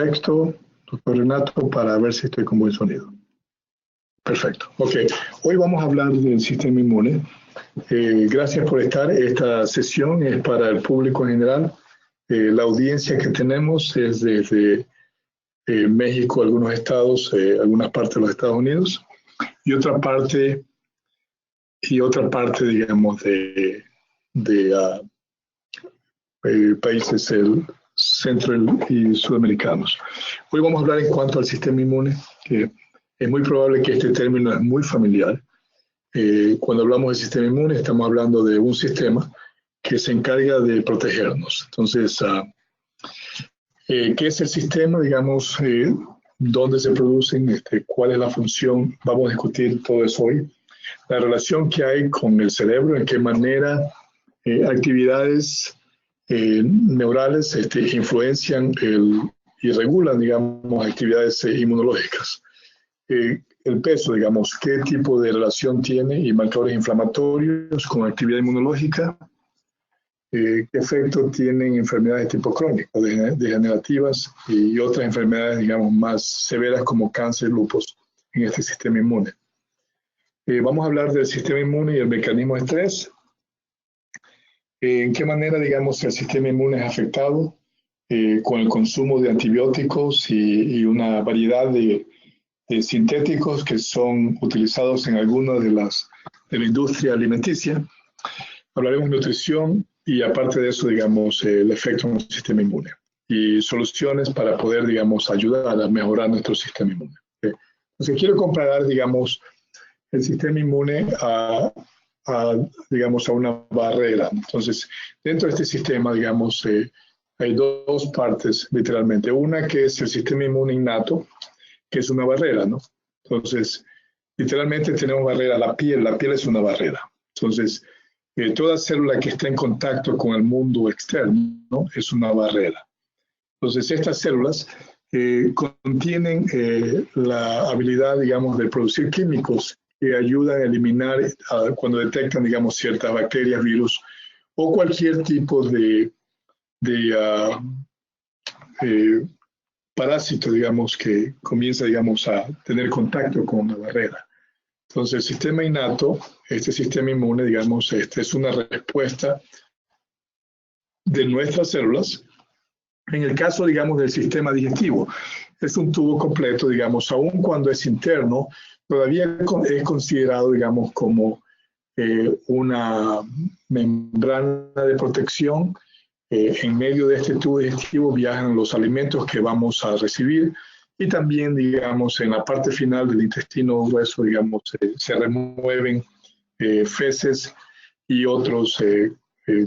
Perfecto, doctor Renato, para ver si estoy con buen sonido. Perfecto. Ok, hoy vamos a hablar del sistema inmune. Gracias por estar. Esta sesión es para el público en general. La audiencia que tenemos es desde México, algunos estados, algunas partes de los Estados Unidos, y otra parte, digamos, de países centro y sudamericanos. Hoy vamos a hablar en cuanto al sistema inmune, que es muy probable que este término es muy familiar. Cuando hablamos del sistema inmune, estamos hablando de un sistema que se encarga de protegernos. Entonces, ¿qué es el sistema? Digamos, ¿dónde se producen? ¿Cuál es la función? Vamos a discutir todo eso hoy. La relación que hay con el cerebro, en qué manera actividades neurales influencian y regulan, digamos, actividades inmunológicas. El peso, digamos, qué tipo de relación tiene y marcadores inflamatorios con actividad inmunológica, qué efecto tienen enfermedades tipo crónico, degenerativas y otras enfermedades, digamos, más severas como cáncer, lupus en este sistema inmune. Vamos a hablar del sistema inmune y el mecanismo de estrés. ¿En qué manera, digamos, el sistema inmune es afectado con el consumo de antibióticos y una variedad de sintéticos que son utilizados en algunas de la industria alimenticia? Hablaremos de nutrición y aparte de eso, digamos, el efecto en el sistema inmune y soluciones para poder, digamos, ayudar a mejorar nuestro sistema inmune. Entonces, quiero comparar, digamos, el sistema inmune digamos, a una barrera. Entonces, dentro de este sistema, digamos, hay dos partes, literalmente. Una que es el sistema inmune innato, que es una barrera, ¿no? Entonces, literalmente tenemos barrera, la piel es una barrera. Entonces, toda célula que está en contacto con el mundo externo, ¿no?, es una barrera. Entonces, estas células contienen la habilidad, digamos, de producir químicos que ayudan a eliminar cuando detectan, digamos, ciertas bacterias, virus o cualquier tipo de parásito, digamos, que comienza, digamos, a tener contacto con una barrera. Entonces, el sistema innato, este sistema inmune, digamos, es una respuesta de nuestras células. En el caso, digamos, del sistema digestivo, es un tubo completo, digamos, aun cuando es interno, todavía es considerado, digamos, como una membrana de protección. En medio de este tubo digestivo viajan los alimentos que vamos a recibir y también, digamos, en la parte final del intestino grueso, digamos, se remueven feces y otros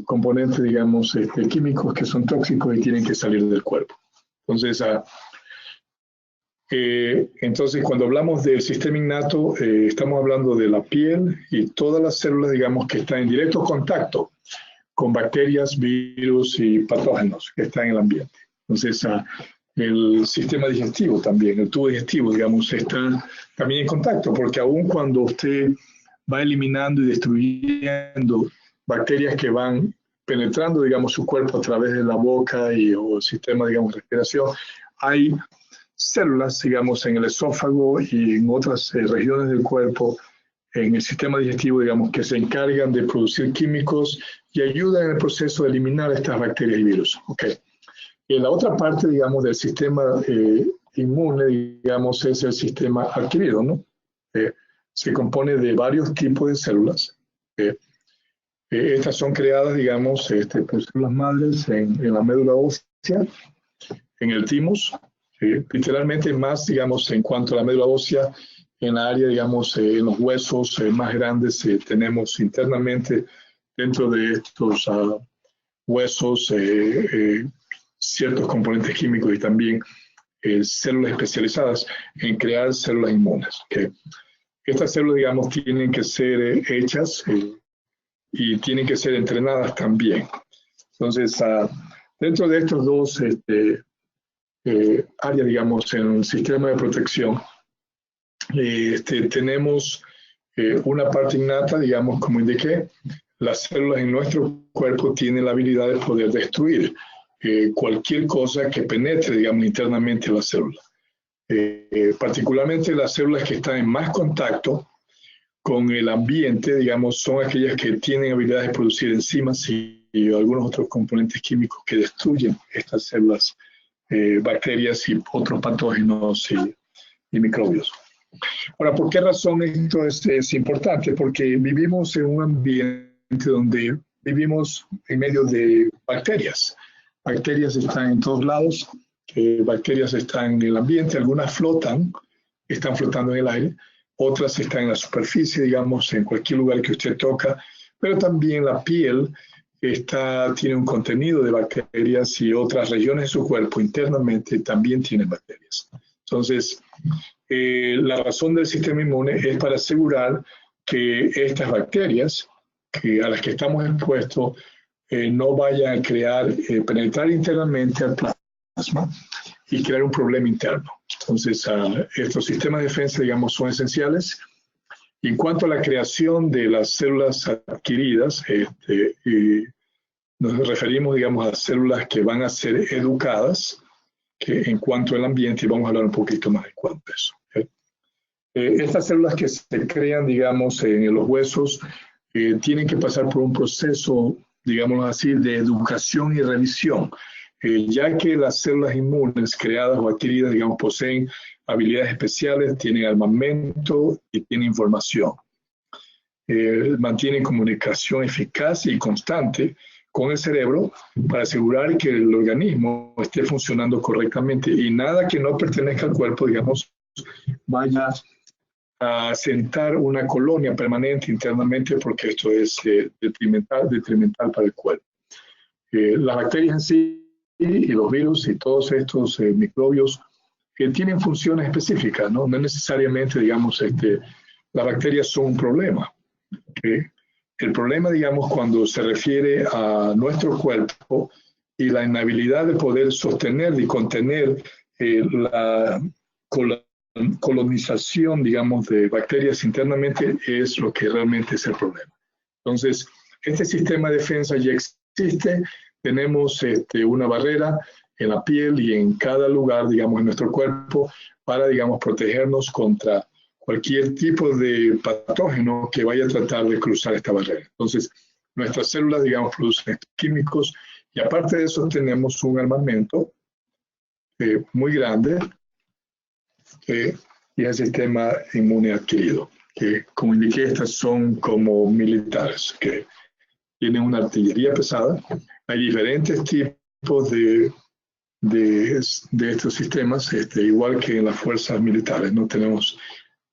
componentes, digamos, químicos que son tóxicos y tienen que salir del cuerpo. Entonces, cuando hablamos del sistema innato, estamos hablando de la piel y todas las células, digamos, que están en directo contacto con bacterias, virus y patógenos que están en el ambiente. Entonces, el sistema digestivo también, el tubo digestivo, digamos, está también en contacto, porque aun cuando usted va eliminando y destruyendo bacterias que van penetrando, digamos, su cuerpo a través de la boca o el sistema, digamos, de respiración, hay células, digamos, en el esófago y en otras regiones del cuerpo, en el sistema digestivo, digamos, que se encargan de producir químicos y ayudan en el proceso de eliminar estas bacterias y virus. Okay. Y la otra parte, digamos, del sistema inmune, digamos, es el sistema adquirido, ¿no? Se compone de varios tipos de células. Estas son creadas, digamos, por células madres en la médula ósea, en el timus, literalmente más, digamos, en cuanto a la médula ósea, en la área, digamos, en los huesos más grandes, tenemos internamente dentro de estos huesos ciertos componentes químicos y también células especializadas en crear células inmunes. Okay. Estas células, digamos, tienen que ser hechas y tienen que ser entrenadas también. Entonces, dentro de estos dos áreas, digamos, en el sistema de protección, tenemos una parte innata, digamos, como indiqué, las células en nuestro cuerpo tienen la habilidad de poder destruir cualquier cosa que penetre, digamos, internamente a la célula. Particularmente las células que están en más contacto con el ambiente, digamos, son aquellas que tienen habilidades de producir enzimas y algunos otros componentes químicos que destruyen estas células, bacterias y otros patógenos y microbios. Ahora, ¿por qué razón esto es importante? Porque vivimos en un ambiente donde vivimos en medio de bacterias. Bacterias están en todos lados, bacterias están en el ambiente, algunas están flotando en el aire, otras están en la superficie, digamos, en cualquier lugar que usted toca, pero también la piel tiene un contenido de bacterias y otras regiones de su cuerpo internamente también tienen bacterias. Entonces, la razón del sistema inmune es para asegurar que estas bacterias a las que estamos expuestos no vayan a penetrar internamente al plasma y crear un problema interno. Entonces, estos sistemas de defensa, digamos, son esenciales. Y en cuanto a la creación de las células adquiridas, nos referimos, digamos, a células que van a ser educadas en cuanto al ambiente, y vamos a hablar un poquito más de cuánto eso. Estas células que se crean, digamos, en los huesos, tienen que pasar por un proceso, digámoslo así, de educación y revisión, ya que las células inmunes creadas o adquiridas, digamos, poseen habilidades especiales, tienen armamento y tienen información. Mantienen comunicación eficaz y constante con el cerebro para asegurar que el organismo esté funcionando correctamente y nada que no pertenezca al cuerpo, digamos, vaya a asentar una colonia permanente internamente, porque esto es detrimental para el cuerpo. Las bacterias en sí y los virus y todos estos microbios tienen funciones específicas, ¿no? No necesariamente, digamos, las bacterias son un problema. El problema, digamos, cuando se refiere a nuestro cuerpo y la inhabilidad de poder sostener y contener la colonización, digamos, de bacterias internamente, es lo que realmente es el problema. Entonces, este sistema de defensa ya existe. Tenemos una barrera en la piel y en cada lugar, digamos, en nuestro cuerpo para, digamos, protegernos contra cualquier tipo de patógeno que vaya a tratar de cruzar esta barrera. Entonces, nuestras células, digamos, producen estos químicos y aparte de eso tenemos un armamento muy grande y el sistema inmune adquirido, que como indiqué, estas son como militares, que tienen una artillería pesada. Hay diferentes tipos de estos sistemas, igual que en las fuerzas militares, ¿no? Tenemos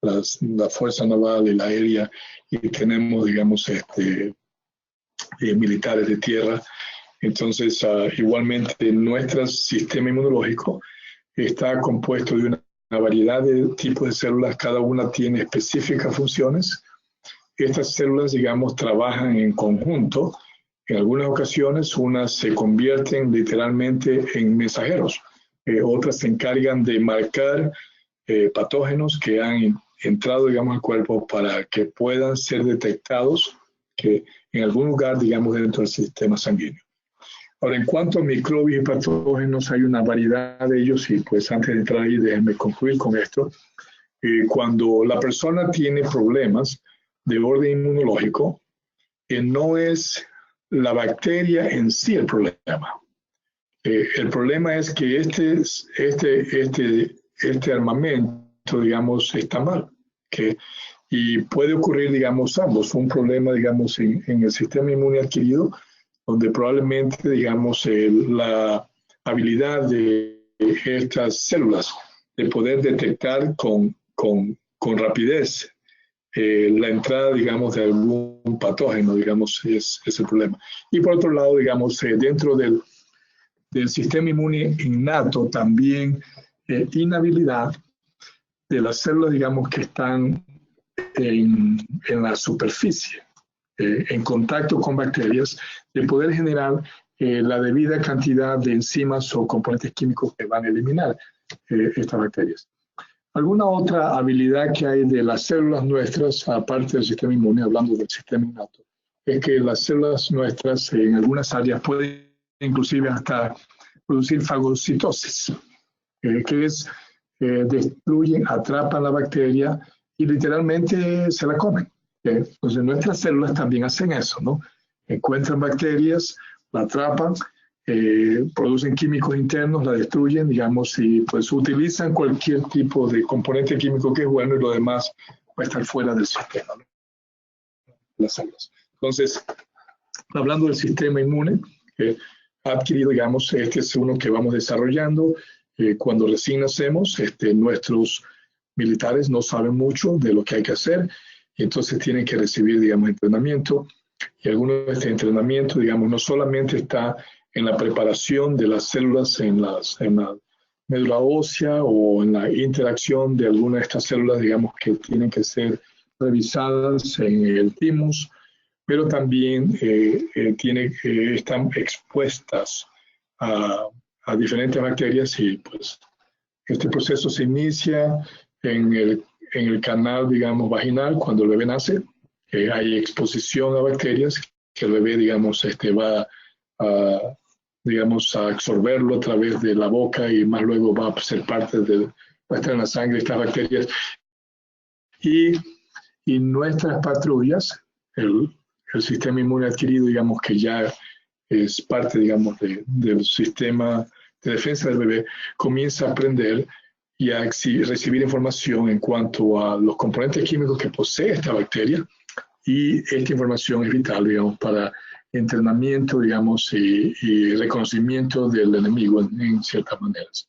la fuerza naval y la aérea y tenemos, digamos, militares de tierra. Entonces, igualmente, nuestro sistema inmunológico está compuesto de una variedad de tipos de células, cada una tiene específicas funciones. Estas células, digamos, trabajan en conjunto. En algunas ocasiones, unas se convierten literalmente en mensajeros, otras se encargan de marcar patógenos que han entrado, digamos, al cuerpo para que puedan ser detectados en algún lugar, digamos, dentro del sistema sanguíneo. Ahora, en cuanto a microbios y patógenos, hay una variedad de ellos y pues antes de entrar ahí, déjenme concluir con esto. Cuando la persona tiene problemas de orden inmunológico, no es la bacteria en sí el problema. El problema es que este armamento, digamos, está mal. Y puede ocurrir, digamos, ambos. Un problema, digamos, en el sistema inmune adquirido, donde probablemente, digamos, la habilidad de estas células de poder detectar con rapidez la entrada, digamos, de algún patógeno, digamos, es el problema. Y por otro lado, digamos, dentro del sistema inmune innato también inhabilidad de las células, digamos, que están en la superficie, en contacto con bacterias, de poder generar la debida cantidad de enzimas o componentes químicos que van a eliminar estas bacterias. ¿Alguna otra habilidad que hay de las células nuestras, aparte del sistema inmune, hablando del sistema innato? Es que las células nuestras en algunas áreas pueden inclusive hasta producir fagocitosis, que es destruyen, atrapan la bacteria y literalmente se la comen. Entonces nuestras células también hacen eso, ¿no? Encuentran bacterias, la atrapan, producen químicos internos, la destruyen, digamos, y pues utilizan cualquier tipo de componente químico que es bueno y lo demás va a estar fuera del sistema, ¿no? Las células. Entonces, hablando del sistema inmune, ha adquirido, digamos, este es uno que vamos desarrollando. Cuando recién nacemos, nuestros militares no saben mucho de lo que hay que hacer, y entonces tienen que recibir, digamos, entrenamiento. Y alguno de este entrenamiento, digamos, no solamente está en la preparación de las células en la médula ósea o en la interacción de alguna de estas células, digamos, que tienen que ser revisadas en el thymus, pero también están expuestas a diferentes bacterias y pues este proceso se inicia en el canal, digamos, vaginal cuando el bebé nace. Hay exposición a bacterias que el bebé, digamos, va a absorberlo a través de la boca y más luego va a ser va a estar en la sangre estas bacterias. Y nuestras patrullas, el sistema inmune adquirido, digamos, que ya es parte, digamos, del sistema de defensa del bebé, comienza a aprender y a recibir información en cuanto a los componentes químicos que posee esta bacteria, y esta información es vital, digamos, para entrenamiento, digamos, y reconocimiento del enemigo en ciertas maneras.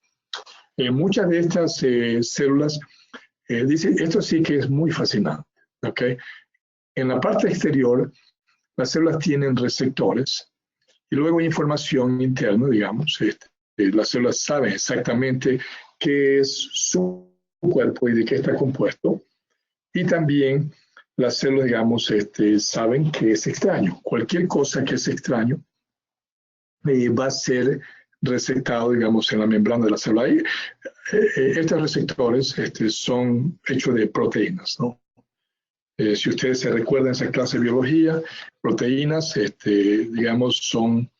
Muchas de estas células, dice, esto sí que es muy fascinante, ¿ok? En la parte exterior, las células tienen receptores y luego hay información interna, digamos. Las células saben exactamente qué es su cuerpo y de qué está compuesto. Y también las células, digamos, saben que es extraño. Cualquier cosa que es extraño va a ser receptado, digamos, en la membrana de la célula. Y, estos receptores son hechos de proteínas, ¿no? Si ustedes se recuerdan esa clase de biología, proteínas, digamos, son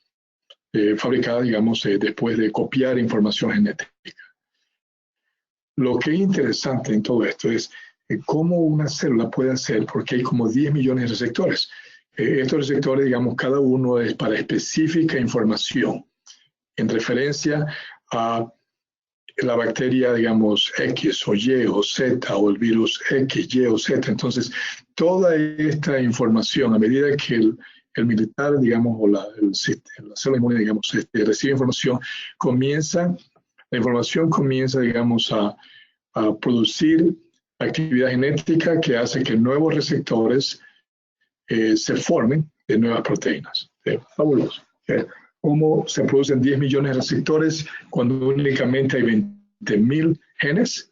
fabricadas, digamos, después de copiar información genética. Lo que es interesante en todo esto es cómo una célula puede hacer, porque hay como 10 millones de receptores. Estos receptores, digamos, cada uno es para específica información, en referencia a la bacteria, digamos, X o Y o Z, o el virus X, Y o Z. Entonces, toda esta información, a medida que el militar, digamos, o la célula inmune, digamos, recibe información, la información comienza, digamos, a producir actividad genética que hace que nuevos receptores se formen de nuevas proteínas. Fabuloso. ¿Cómo se producen 10 millones de receptores cuando únicamente hay 20.000 genes?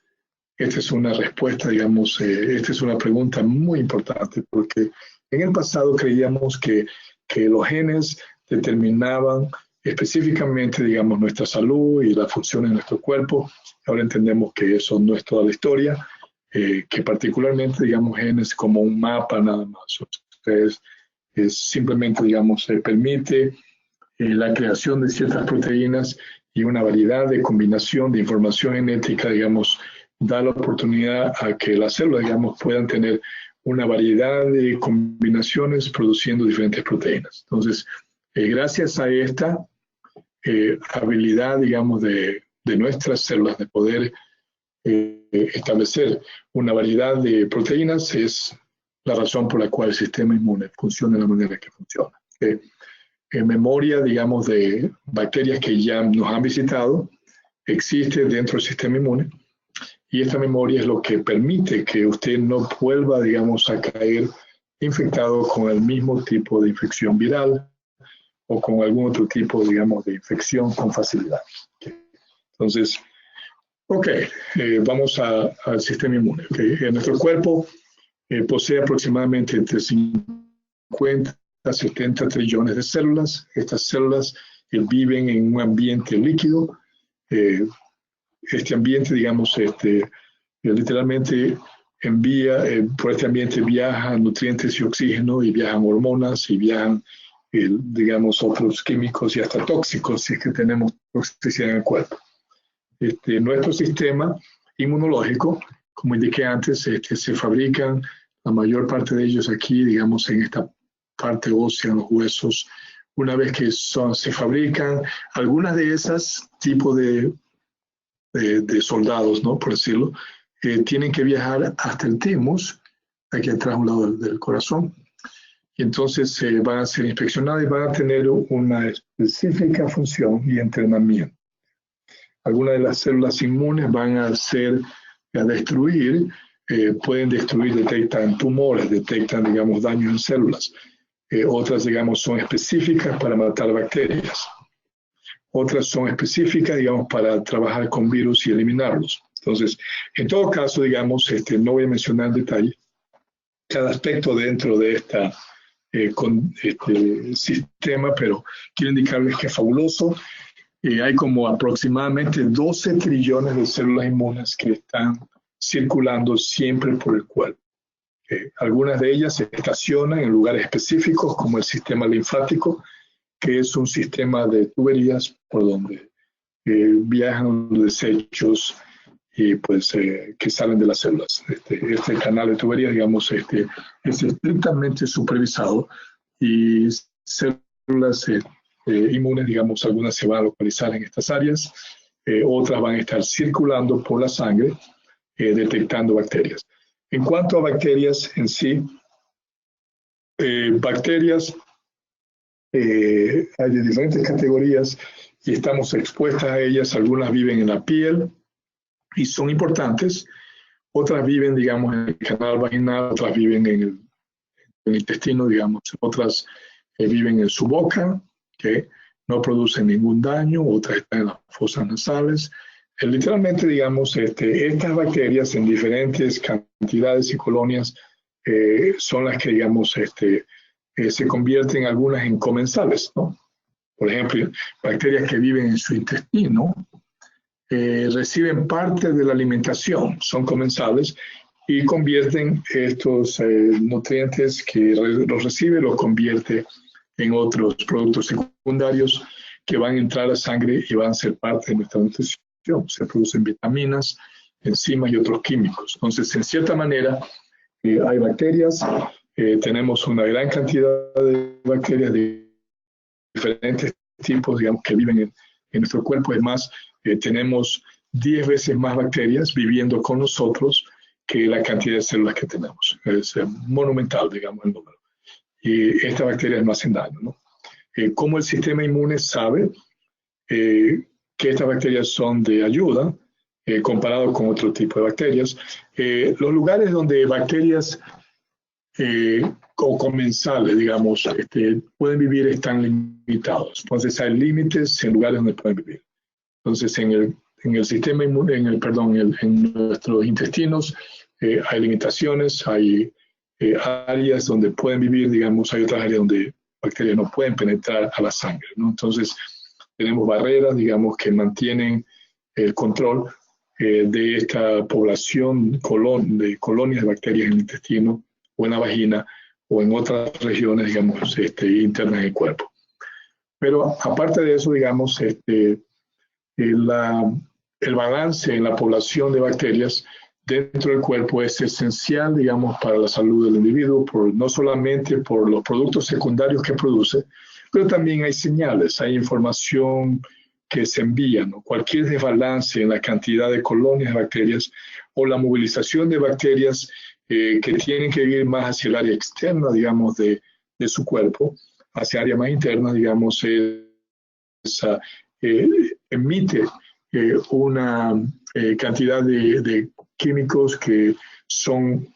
Esta es una respuesta, digamos, esta es una pregunta muy importante, porque en el pasado creíamos que los genes determinaban específicamente, digamos, nuestra salud y la función de nuestro cuerpo. Ahora entendemos que eso no es toda la historia, que particularmente, digamos, genes como un mapa nada más. Es simplemente, digamos, permite la creación de ciertas proteínas, y una variedad de combinación de información genética, digamos, da la oportunidad a que las células, digamos, puedan tener una variedad de combinaciones produciendo diferentes proteínas. Entonces, gracias a esta habilidad, digamos, de nuestras células de poder establecer una variedad de proteínas, es la razón por la cual el sistema inmune funciona de la manera que funciona. Memoria, digamos, de bacterias que ya nos han visitado existe dentro del sistema inmune, y esta memoria es lo que permite que usted no vuelva, digamos, a caer infectado con el mismo tipo de infección viral o con algún otro tipo, digamos, de infección con facilidad. Entonces, vamos al sistema inmune. Nuestro cuerpo posee aproximadamente entre 50 a 70 trillones de células. Estas células viven en un ambiente líquido. Este ambiente, digamos, literalmente por este ambiente viajan nutrientes y oxígeno, y viajan hormonas, y viajan, digamos, otros químicos y hasta tóxicos, si es que tenemos toxicidad en el cuerpo. Nuestro sistema inmunológico, como indiqué antes, se fabrican la mayor parte de ellos aquí, digamos, en esta parte ósea, en los huesos. Una vez que se fabrican, algunas de esas tipos de soldados, ¿no? Por decirlo, tienen que viajar hasta el timus, aquí atrás a un lado del corazón, y entonces van a ser inspeccionados y van a tener una específica función y entrenamiento. Algunas de las células inmunes van a destruir, pueden destruir, detectan tumores, detectan, digamos, daños en células. Otras, digamos, son específicas para matar bacterias. Otras son específicas, digamos, para trabajar con virus y eliminarlos. Entonces, en todo caso, digamos, no voy a mencionar en detalle cada aspecto dentro de este sistema, pero quiero indicarles que es fabuloso. Hay como aproximadamente 12 trillones de células inmunes que están circulando siempre por el cuerpo. Algunas de ellas se estacionan en lugares específicos, como el sistema linfático, que es un sistema de tuberías por donde viajan los desechos y pues que salen de las células. Este canal de tuberías, digamos, es estrictamente supervisado y células inmunes, digamos, algunas se van a localizar en estas áreas, otras van a estar circulando por la sangre detectando bacterias. En cuanto a bacterias en sí, bacterias hay de diferentes categorías y estamos expuestas a ellas. Algunas viven en la piel y son importantes. Otras viven, digamos, en el canal vaginal, otras viven en el intestino, digamos. Otras viven en su boca, que no producen ningún daño. Otras están en las fosas nasales. Literalmente, digamos, estas bacterias en diferentes cantidades y colonias son las que, digamos, se convierten algunas en comensales, ¿no? Por ejemplo, bacterias que viven en su intestino reciben parte de la alimentación, son comensales y convierten estos nutrientes que los recibe, los convierte en otros productos secundarios que van a entrar a la sangre y van a ser parte de nuestra nutrición. Se producen vitaminas, enzimas y otros químicos. Entonces, en cierta manera, hay bacterias. Tenemos una gran cantidad de bacterias de diferentes tipos, digamos, que viven en nuestro cuerpo. Es más, tenemos 10 veces más bacterias viviendo con nosotros que la cantidad de células que tenemos. Es monumental, digamos, el número. Y estas bacterias no hacen daño, ¿no? ¿Cómo el sistema inmune sabe que estas bacterias son de ayuda comparado con otro tipo de bacterias? Los lugares donde bacterias o comensales, digamos, pueden vivir están limitados. Entonces hay límites en lugares donde pueden vivir. Entonces en el sistema inmune, en nuestros intestinos hay limitaciones, hay áreas donde pueden vivir, digamos, hay otras áreas donde bacterias no pueden penetrar a la sangre, ¿no? Entonces tenemos barreras, digamos, que mantienen el control de esta población de colonias de bacterias en el intestino o en la vagina o en otras regiones, digamos, internas del cuerpo. Pero aparte de eso, digamos, el balance en la población de bacterias dentro del cuerpo es esencial, digamos, para la salud del individuo, no solamente por los productos secundarios que produce, pero también hay señales, hay información que se envía, ¿no? Cualquier desbalance en la cantidad de colonias de bacterias o la movilización de bacterias que tienen que ir más hacia el área externa, digamos, de su cuerpo, hacia área más interna, digamos, emite una cantidad de químicos que son,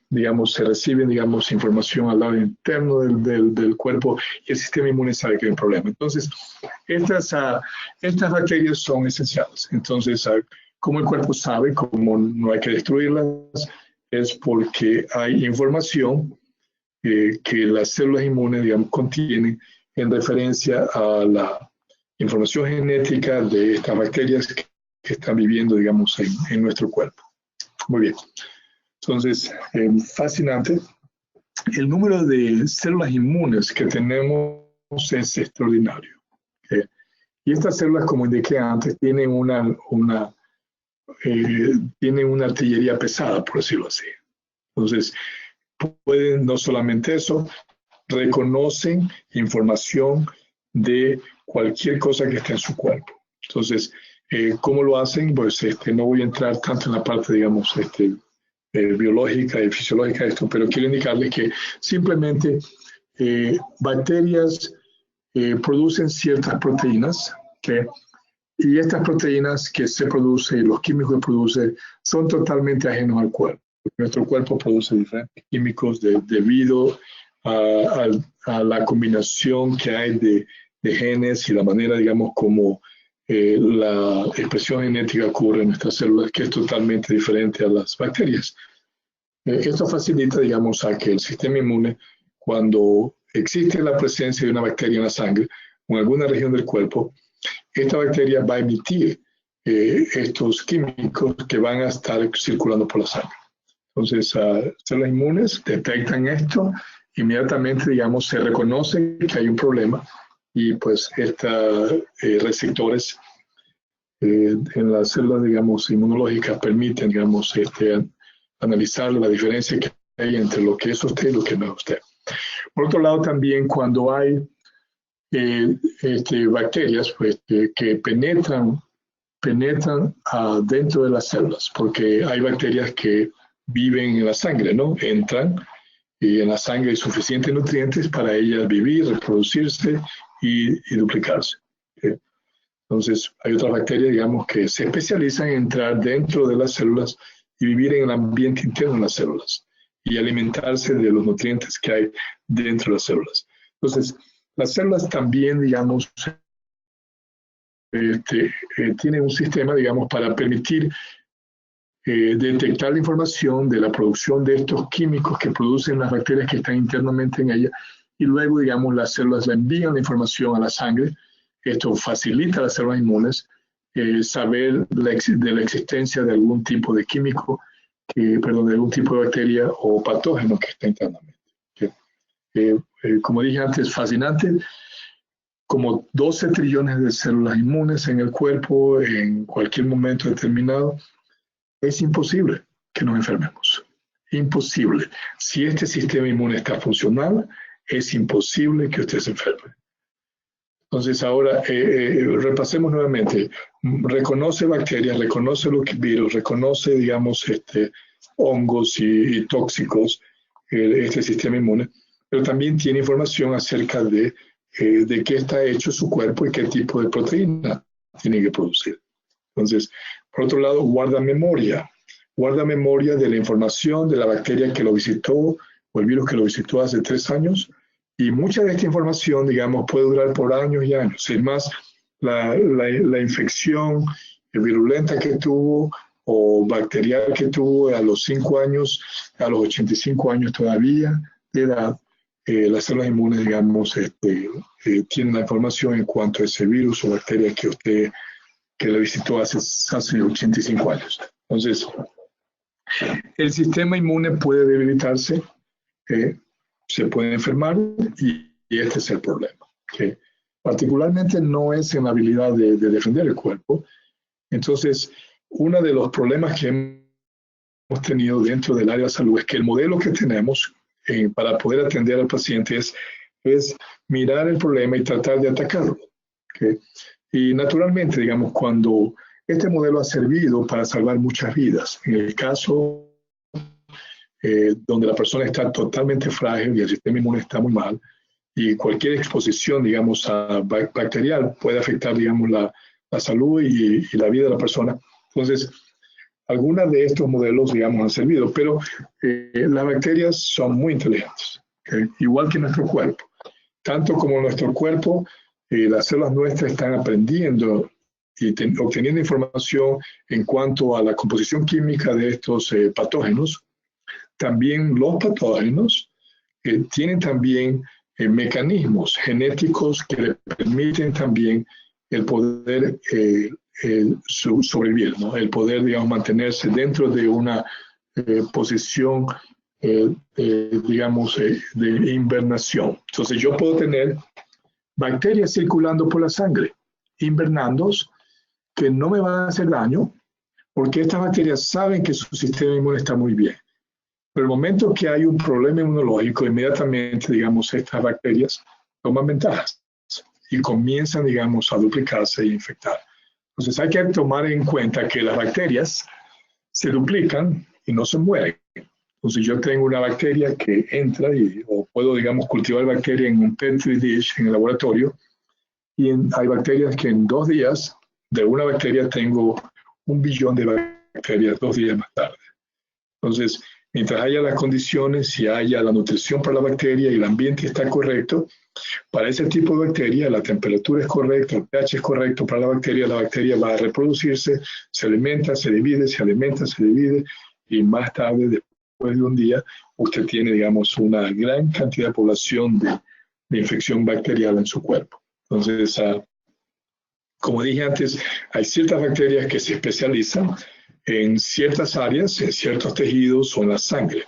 digamos, se reciben, digamos, información al lado interno del cuerpo y el sistema inmune sabe que hay un problema. Entonces, estas bacterias son esenciales. Entonces, ¿cómo el cuerpo sabe cómo no hay que destruirlas? Es porque hay información que las células inmunes, digamos, contienen en referencia a la información genética de estas bacterias que están viviendo, digamos, en nuestro cuerpo. Muy bien. Entonces, fascinante. El número de células inmunes que tenemos es extraordinario. Y estas células, como indiqué antes, tienen tienen una artillería pesada, por decirlo así. Entonces, pueden no solamente eso, reconocen información de cualquier cosa que esté en su cuerpo. Entonces, ¿cómo lo hacen? Pues no voy a entrar tanto en la parte, digamos, biológica y fisiológica de esto, pero quiero indicarles que simplemente bacterias producen ciertas proteínas, ¿okay? Y estas proteínas que se producen, los químicos que produce, son totalmente ajenos al cuerpo. Nuestro cuerpo produce diferentes químicos debido a la combinación que hay de genes y la manera, digamos, como la expresión genética ocurre en nuestras células, que es totalmente diferente a las bacterias. Esto facilita, digamos, a que el sistema inmune, cuando existe la presencia de una bacteria en la sangre o en alguna región del cuerpo, esta bacteria va a emitir estos químicos que van a estar circulando por la sangre. Entonces, células inmunes detectan esto, inmediatamente, digamos, se reconoce que hay un problema y pues estos receptores en las células, digamos, inmunológicas permiten, digamos, analizar la diferencia que hay entre lo que es usted y lo que no es usted. Por otro lado, también cuando hay bacterias pues, que penetran dentro de las células, porque hay bacterias que viven en la sangre, ¿no? Entran y en la sangre hay suficientes nutrientes para ellas vivir, reproducirse y duplicarse. Entonces, hay otras bacterias, digamos, que se especializan en entrar dentro de las células y vivir en el ambiente interno de las células y alimentarse de los nutrientes que hay dentro de las células. Entonces, las células también, digamos, tienen un sistema, digamos, para permitir detectar la información de la producción de estos químicos que producen las bacterias que están internamente en ellas y luego, digamos, las células le envían la información a la sangre. Esto facilita a las células inmunes saber de la existencia de algún tipo de químico, de algún tipo de bacteria o patógeno que está internamente. Como dije antes, fascinante, como 12 trillones de células inmunes en el cuerpo en cualquier momento determinado. Es imposible que nos enfermemos. Imposible. Si este sistema inmune está funcional, es imposible que usted se enferme. Entonces ahora repasemos nuevamente. Reconoce bacterias, reconoce los virus, reconoce, digamos, hongos y tóxicos, este sistema inmune, pero también tiene información acerca de qué está hecho su cuerpo y qué tipo de proteína tiene que producir. Entonces, por otro lado, guarda memoria de la información de la bacteria que lo visitó o el virus que lo visitó hace 3 años. Y mucha de esta información, digamos, puede durar por años y años. Es más, la infección virulenta que tuvo o bacterial que tuvo a los 5 años, a los 85 años todavía de edad, las células inmunes, digamos, tienen la información en cuanto a ese virus o bacteria que lo visitó hace 85 años. Entonces, el sistema inmune puede debilitarse, se puede enfermar y este es el problema. Particularmente no es en la habilidad de defender el cuerpo. Entonces, uno de los problemas que hemos tenido dentro del área de salud es que el modelo que tenemos para poder atender al paciente es mirar el problema y tratar de atacarlo. Y naturalmente, digamos, cuando este modelo ha servido para salvar muchas vidas, en el caso donde la persona está totalmente frágil y el sistema inmune está muy mal, y cualquier exposición, digamos, bacterial puede afectar, digamos, la salud y la vida de la persona. Entonces, algunas de estos modelos, digamos, han servido, pero las bacterias son muy inteligentes, igual que nuestro cuerpo. Tanto como nuestro cuerpo, las células nuestras están aprendiendo y obteniendo información en cuanto a la composición química de estos patógenos. También los patógenos tienen también mecanismos genéticos que le permiten también el poder sobrevivir, ¿no? El poder, digamos, mantenerse dentro de una posición, digamos, de invernación. Entonces yo puedo tener bacterias circulando por la sangre invernandos que no me van a hacer daño, porque estas bacterias saben que su sistema inmune está muy bien. Pero el momento que hay un problema inmunológico, inmediatamente, digamos, estas bacterias toman ventajas y comienzan, digamos, a duplicarse e infectar. Entonces hay que tomar en cuenta que las bacterias se duplican y no se mueren. Entonces yo tengo una bacteria que entra o puedo, digamos, cultivar bacteria en un Petri dish en el laboratorio y hay bacterias que en 2 días, de una bacteria tengo 1 billón de bacterias 2 días más tarde. Entonces, mientras haya las condiciones y haya la nutrición para la bacteria y el ambiente está correcto, para ese tipo de bacteria la temperatura es correcta, el pH es correcto para la bacteria va a reproducirse, se alimenta, se divide, se alimenta, se divide y más tarde, después de un día, usted tiene, digamos, una gran cantidad de población de infección bacterial en su cuerpo. Entonces, como dije antes, hay ciertas bacterias que se especializan en ciertas áreas, en ciertos tejidos o en la sangre.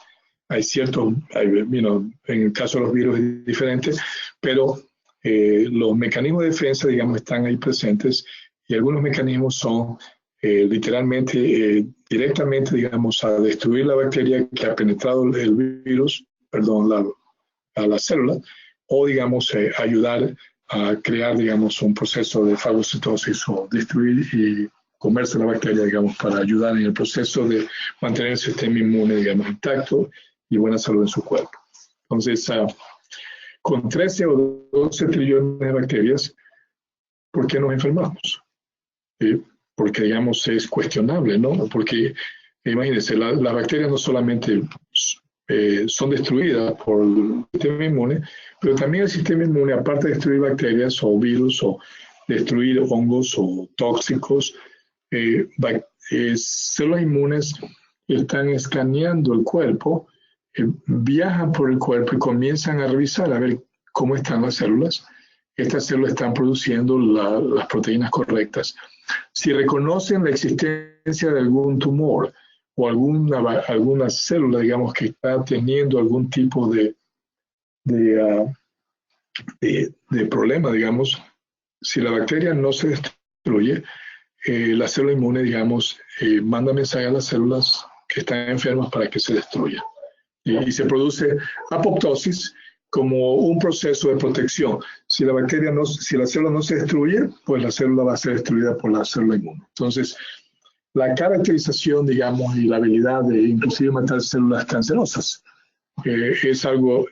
Hay ciertos, en el caso de los virus es diferente, pero los mecanismos de defensa, digamos, están ahí presentes y algunos mecanismos son literalmente, directamente, digamos, a destruir la bacteria que ha penetrado el virus, a la célula, o, digamos, ayudar a crear, digamos, un proceso de fagocitosis o destruir y comerse la bacteria, digamos, para ayudar en el proceso de mantener el sistema inmune, digamos, intacto y buena salud en su cuerpo. Entonces, con 13 o 12 trillones de bacterias, ¿por qué nos enfermamos? Porque, digamos, es cuestionable, ¿no? Porque, imagínense, las bacterias no solamente son destruidas por el sistema inmune, pero también el sistema inmune, aparte de destruir bacterias o virus o destruir hongos o tóxicos, células inmunes están escaneando el cuerpo, viajan por el cuerpo y comienzan a revisar a ver cómo están las células. Estas células están produciendo las proteínas correctas. Si reconocen la existencia de algún tumor o alguna célula, digamos, que está teniendo algún tipo de problema, digamos, si la bacteria no se destruye, la célula inmune, digamos, manda mensaje a las células que están enfermas para que se destruyan. Y se produce apoptosis como un proceso de protección. Si la célula no se destruye, pues la célula va a ser destruida por la célula inmune. Entonces, la caracterización, digamos, y la habilidad de inclusive matar células cancerosas es algo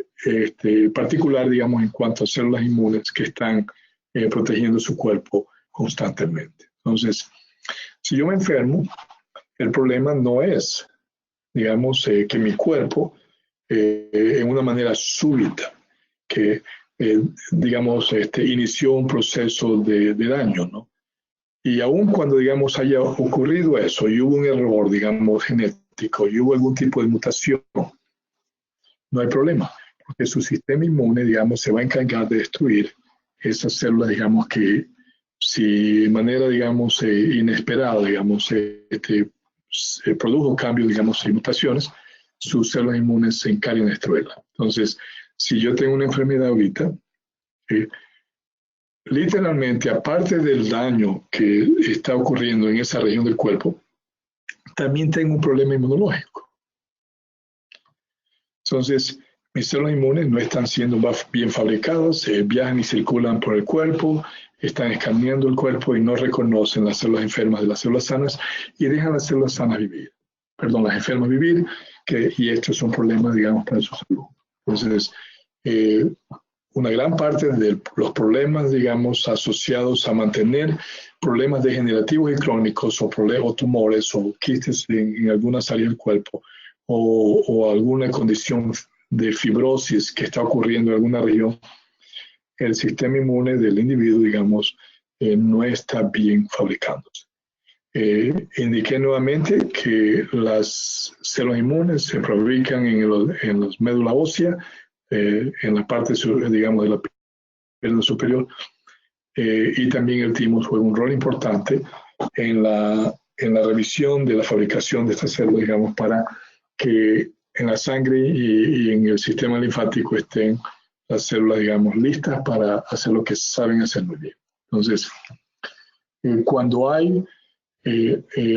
particular, digamos, en cuanto a células inmunes que están protegiendo su cuerpo constantemente. Entonces, si yo me enfermo, el problema no es, digamos, que mi cuerpo, en una manera súbita, que, digamos, inició un proceso de daño, ¿no? Y aun cuando, digamos, haya ocurrido eso y hubo un error, digamos, genético y hubo algún tipo de mutación, no hay problema, porque su sistema inmune, digamos, se va a encargar de destruir esas células, digamos, que si de manera, digamos, inesperada, digamos, se produjo cambios, digamos, y mutaciones, sus células inmunes se encargan de destruirla. Entonces, si yo tengo una enfermedad ahorita, literalmente, aparte del daño que está ocurriendo en esa región del cuerpo, también tengo un problema inmunológico. Entonces, mis células inmunes no están siendo bien fabricadas, viajan y circulan por el cuerpo, están escaneando el cuerpo y no reconocen las células enfermas de las células sanas y dejan las células sanas vivir. Perdón, las enfermas vivir, y esto es un problema, digamos, para su salud. Entonces, una gran parte de los problemas, digamos, asociados a mantener problemas degenerativos y crónicos o tumores o quistes en algunas áreas del cuerpo o alguna condición de fibrosis que está ocurriendo en alguna región, el sistema inmune del individuo, digamos, no está bien fabricándose. Indiqué nuevamente que las células inmunes se fabrican en las médula ósea, en la parte, digamos, de la pierna superior, y también el timo juega un rol importante en la revisión de la fabricación de estas células, digamos, para que en la sangre y en el sistema linfático estén las células, digamos, listas para hacer lo que saben hacer muy bien. Entonces, Cuando hay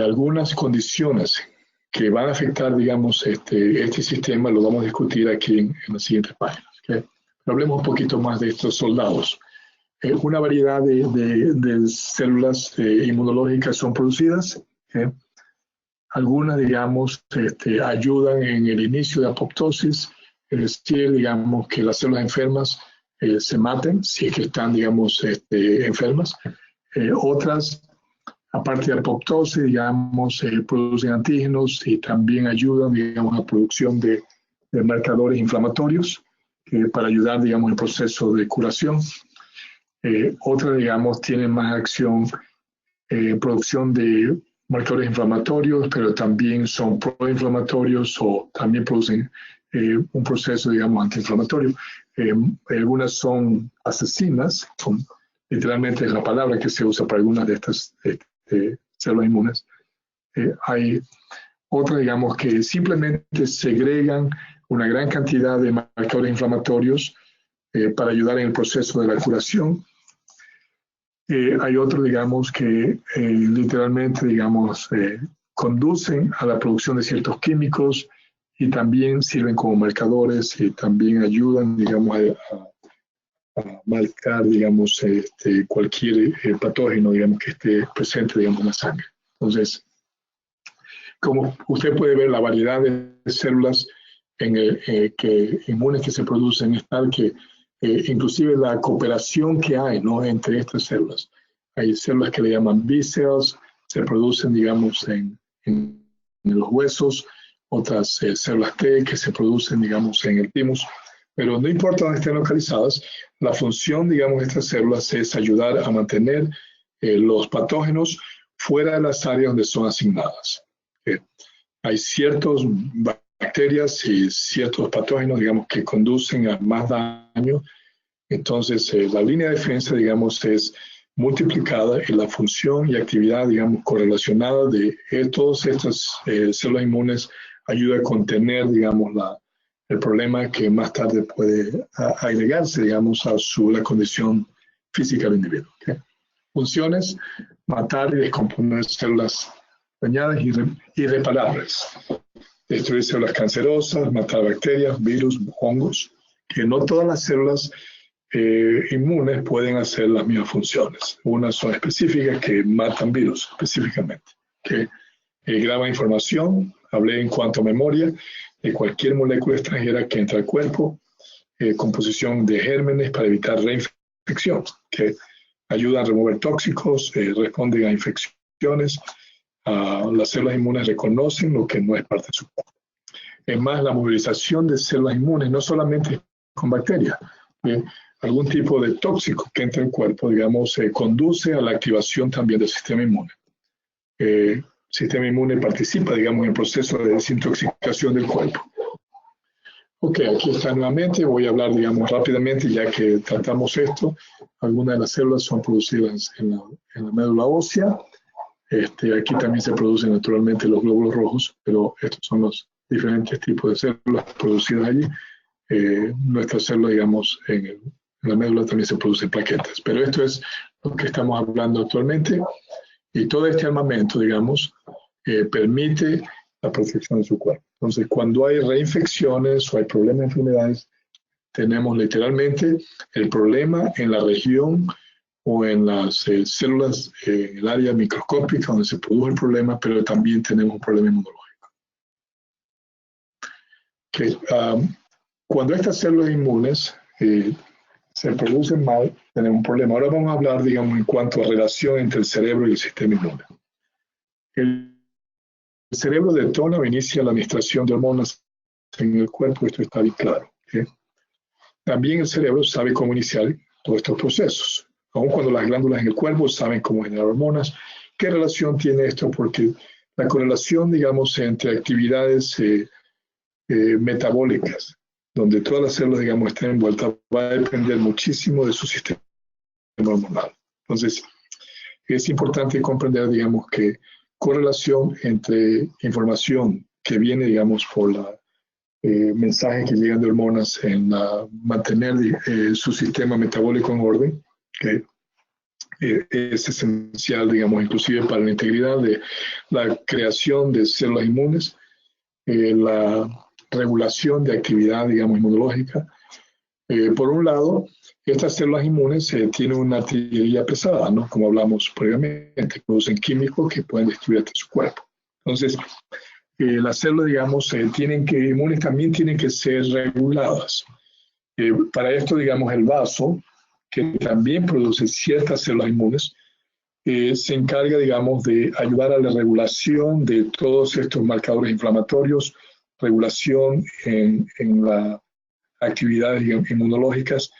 algunas condiciones que van a afectar, digamos, este sistema, lo vamos a discutir aquí en las siguientes páginas. ¿Okay? Hablemos un poquito más de estos soldados. Una variedad de células inmunológicas son producidas. ¿Okay? Algunas, digamos, ayudan en el inicio de apoptosis, es decir, digamos, que las células enfermas se maten si es que están, digamos, enfermas. Otras, aparte de apoptosis, digamos, producen antígenos y también ayudan, digamos, a la producción de marcadores inflamatorios para ayudar, digamos, en el proceso de curación. Otras, digamos, tienen más acción en producción de marcadores inflamatorios, pero también son proinflamatorios o también producen un proceso, digamos, antiinflamatorio. Algunas son asesinas, literalmente es la palabra que se usa para algunas de estas células inmunes. Hay otras, digamos, que simplemente segregan una gran cantidad de marcadores inflamatorios para ayudar en el proceso de la curación. Hay otros, digamos, que literalmente, digamos, conducen a la producción de ciertos químicos y también sirven como marcadores y también ayudan, digamos, a marcar, digamos, cualquier patógeno, digamos, que esté presente, digamos, en la sangre. Entonces, como usted puede ver, la variedad de células inmunes que se producen es tal que inclusive la cooperación que hay, ¿no?, entre estas células. Hay células que le llaman B-cells, se producen, digamos, en los huesos, otras células T que se producen, digamos, en el thymus, pero no importa dónde estén localizadas, la función, digamos, de estas células es ayudar a mantener los patógenos fuera de las áreas donde son asignadas. Hay ciertas bacterias y ciertos patógenos, digamos, que conducen a más daño. Entonces, la línea de defensa, digamos, es multiplicada y la función y actividad, digamos, correlacionada de todas estas células inmunes ayuda a contener, digamos, el problema que más tarde puede agregarse, digamos, a la condición física del individuo. ¿Okay? Funciones: matar y descomponer células dañadas y irreparables. Destruir células cancerosas, matar bacterias, virus, hongos, que no todas las células inmunes pueden hacer las mismas funciones. Unas son específicas que matan virus específicamente, que graban información, hablé en cuanto a memoria, de cualquier molécula extranjera que entra al cuerpo, composición de gérmenes para evitar reinfección, que ayudan a remover tóxicos, responden a infecciones. Las células inmunes reconocen lo que no es parte de su cuerpo. Es más, la movilización de células inmunes no solamente con bacterias, algún tipo de tóxico que entra al cuerpo, digamos, conduce a la activación también del sistema inmune. El sistema inmune participa, digamos, en el proceso de desintoxicación del cuerpo. Ok, aquí está nuevamente, voy a hablar, digamos, rápidamente, ya que tratamos esto. Algunas de las células son producidas en la médula ósea. Aquí también se producen naturalmente los glóbulos rojos, pero estos son los diferentes tipos de células producidas allí. Nuestras células, digamos, en la médula también se producen plaquetas, pero esto es lo que estamos hablando actualmente. Y todo este armamento, digamos, permite la protección de su cuerpo. Entonces, cuando hay reinfecciones o hay problemas de enfermedades, tenemos literalmente el problema en la región o en las células, en el área microscópica donde se produjo el problema, pero también tenemos un problema inmunológico. Cuando estas células inmunes se producen mal, tenemos un problema. Ahora vamos a hablar, digamos, en cuanto a relación entre el cerebro y el sistema inmune. El cerebro detona o inicia la administración de hormonas en el cuerpo, esto está bien claro. ¿Okay? También el cerebro sabe cómo iniciar todos estos procesos. Aun cuando las glándulas en el cuerpo saben cómo generar hormonas, ¿qué relación tiene esto? Porque la correlación, digamos, entre actividades metabólicas, donde todas las células, digamos, estén envueltas, va a depender muchísimo de su sistema hormonal. Entonces, es importante comprender, digamos, que correlación entre información que viene, digamos, por la mensajes que llegan de hormonas en mantener su sistema metabólico en orden, ¿okay? es esencial, digamos, inclusive para la integridad de la creación de células inmunes, la regulación de actividad, digamos, inmunológica. Por un lado, estas células inmunes tienen una artillería pesada, ¿no? Como hablamos previamente, producen químicos que pueden destruir hasta su cuerpo. Entonces, las células, digamos, inmunes también tienen que ser reguladas. Para esto, digamos, el vaso, que también produce ciertas células inmunes, se encarga, digamos, de ayudar a la regulación de todos estos marcadores inflamatorios, regulación en las actividades inmunológicas,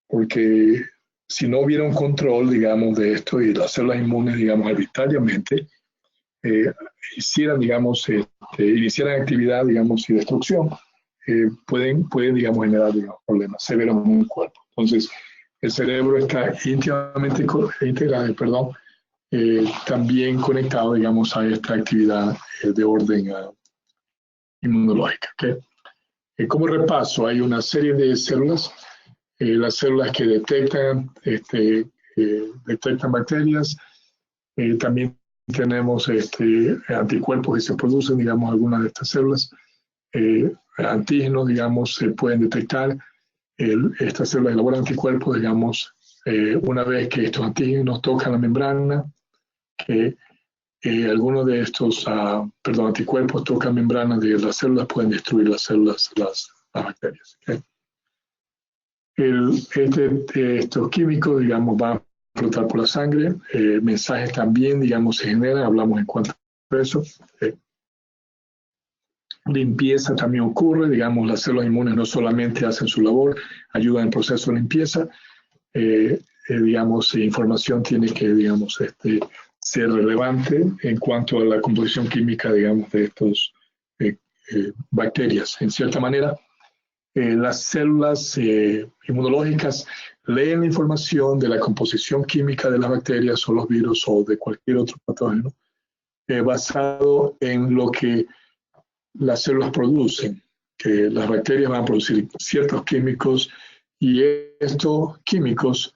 porque si no hubiera un control, digamos, de esto y las células inmunes, digamos, arbitrariamente hicieran, digamos, iniciaran actividad, digamos, y destrucción, pueden, digamos, generar, digamos, problemas severos en el cuerpo. Entonces, el cerebro está íntimamente integrado, también conectado, digamos, a esta actividad de orden inmunológica. ¿Okay? Como repaso, hay una serie de células, las células que detectan bacterias, también tenemos anticuerpos que se producen, digamos, algunas de estas células, antígenos, digamos, se pueden detectar. Estas células elaboran anticuerpos, digamos, una vez que estos antígenos tocan la membrana, algunos de estos anticuerpos tocan membranas de las células, pueden destruir las células, las bacterias. ¿Okay? Estos químicos, digamos, van a flotar por la sangre, mensajes también, digamos, se generan, hablamos en cuanto a eso. Limpieza también ocurre, digamos, las células inmunes no solamente hacen su labor, ayudan en el proceso de limpieza, digamos, información tiene que, digamos, ser relevante en cuanto a la composición química, digamos, de estos bacterias. En cierta manera, las células inmunológicas leen la información de la composición química de las bacterias o los virus o de cualquier otro patógeno, basado en lo que las células producen, que las bacterias van a producir ciertos químicos y estos químicos,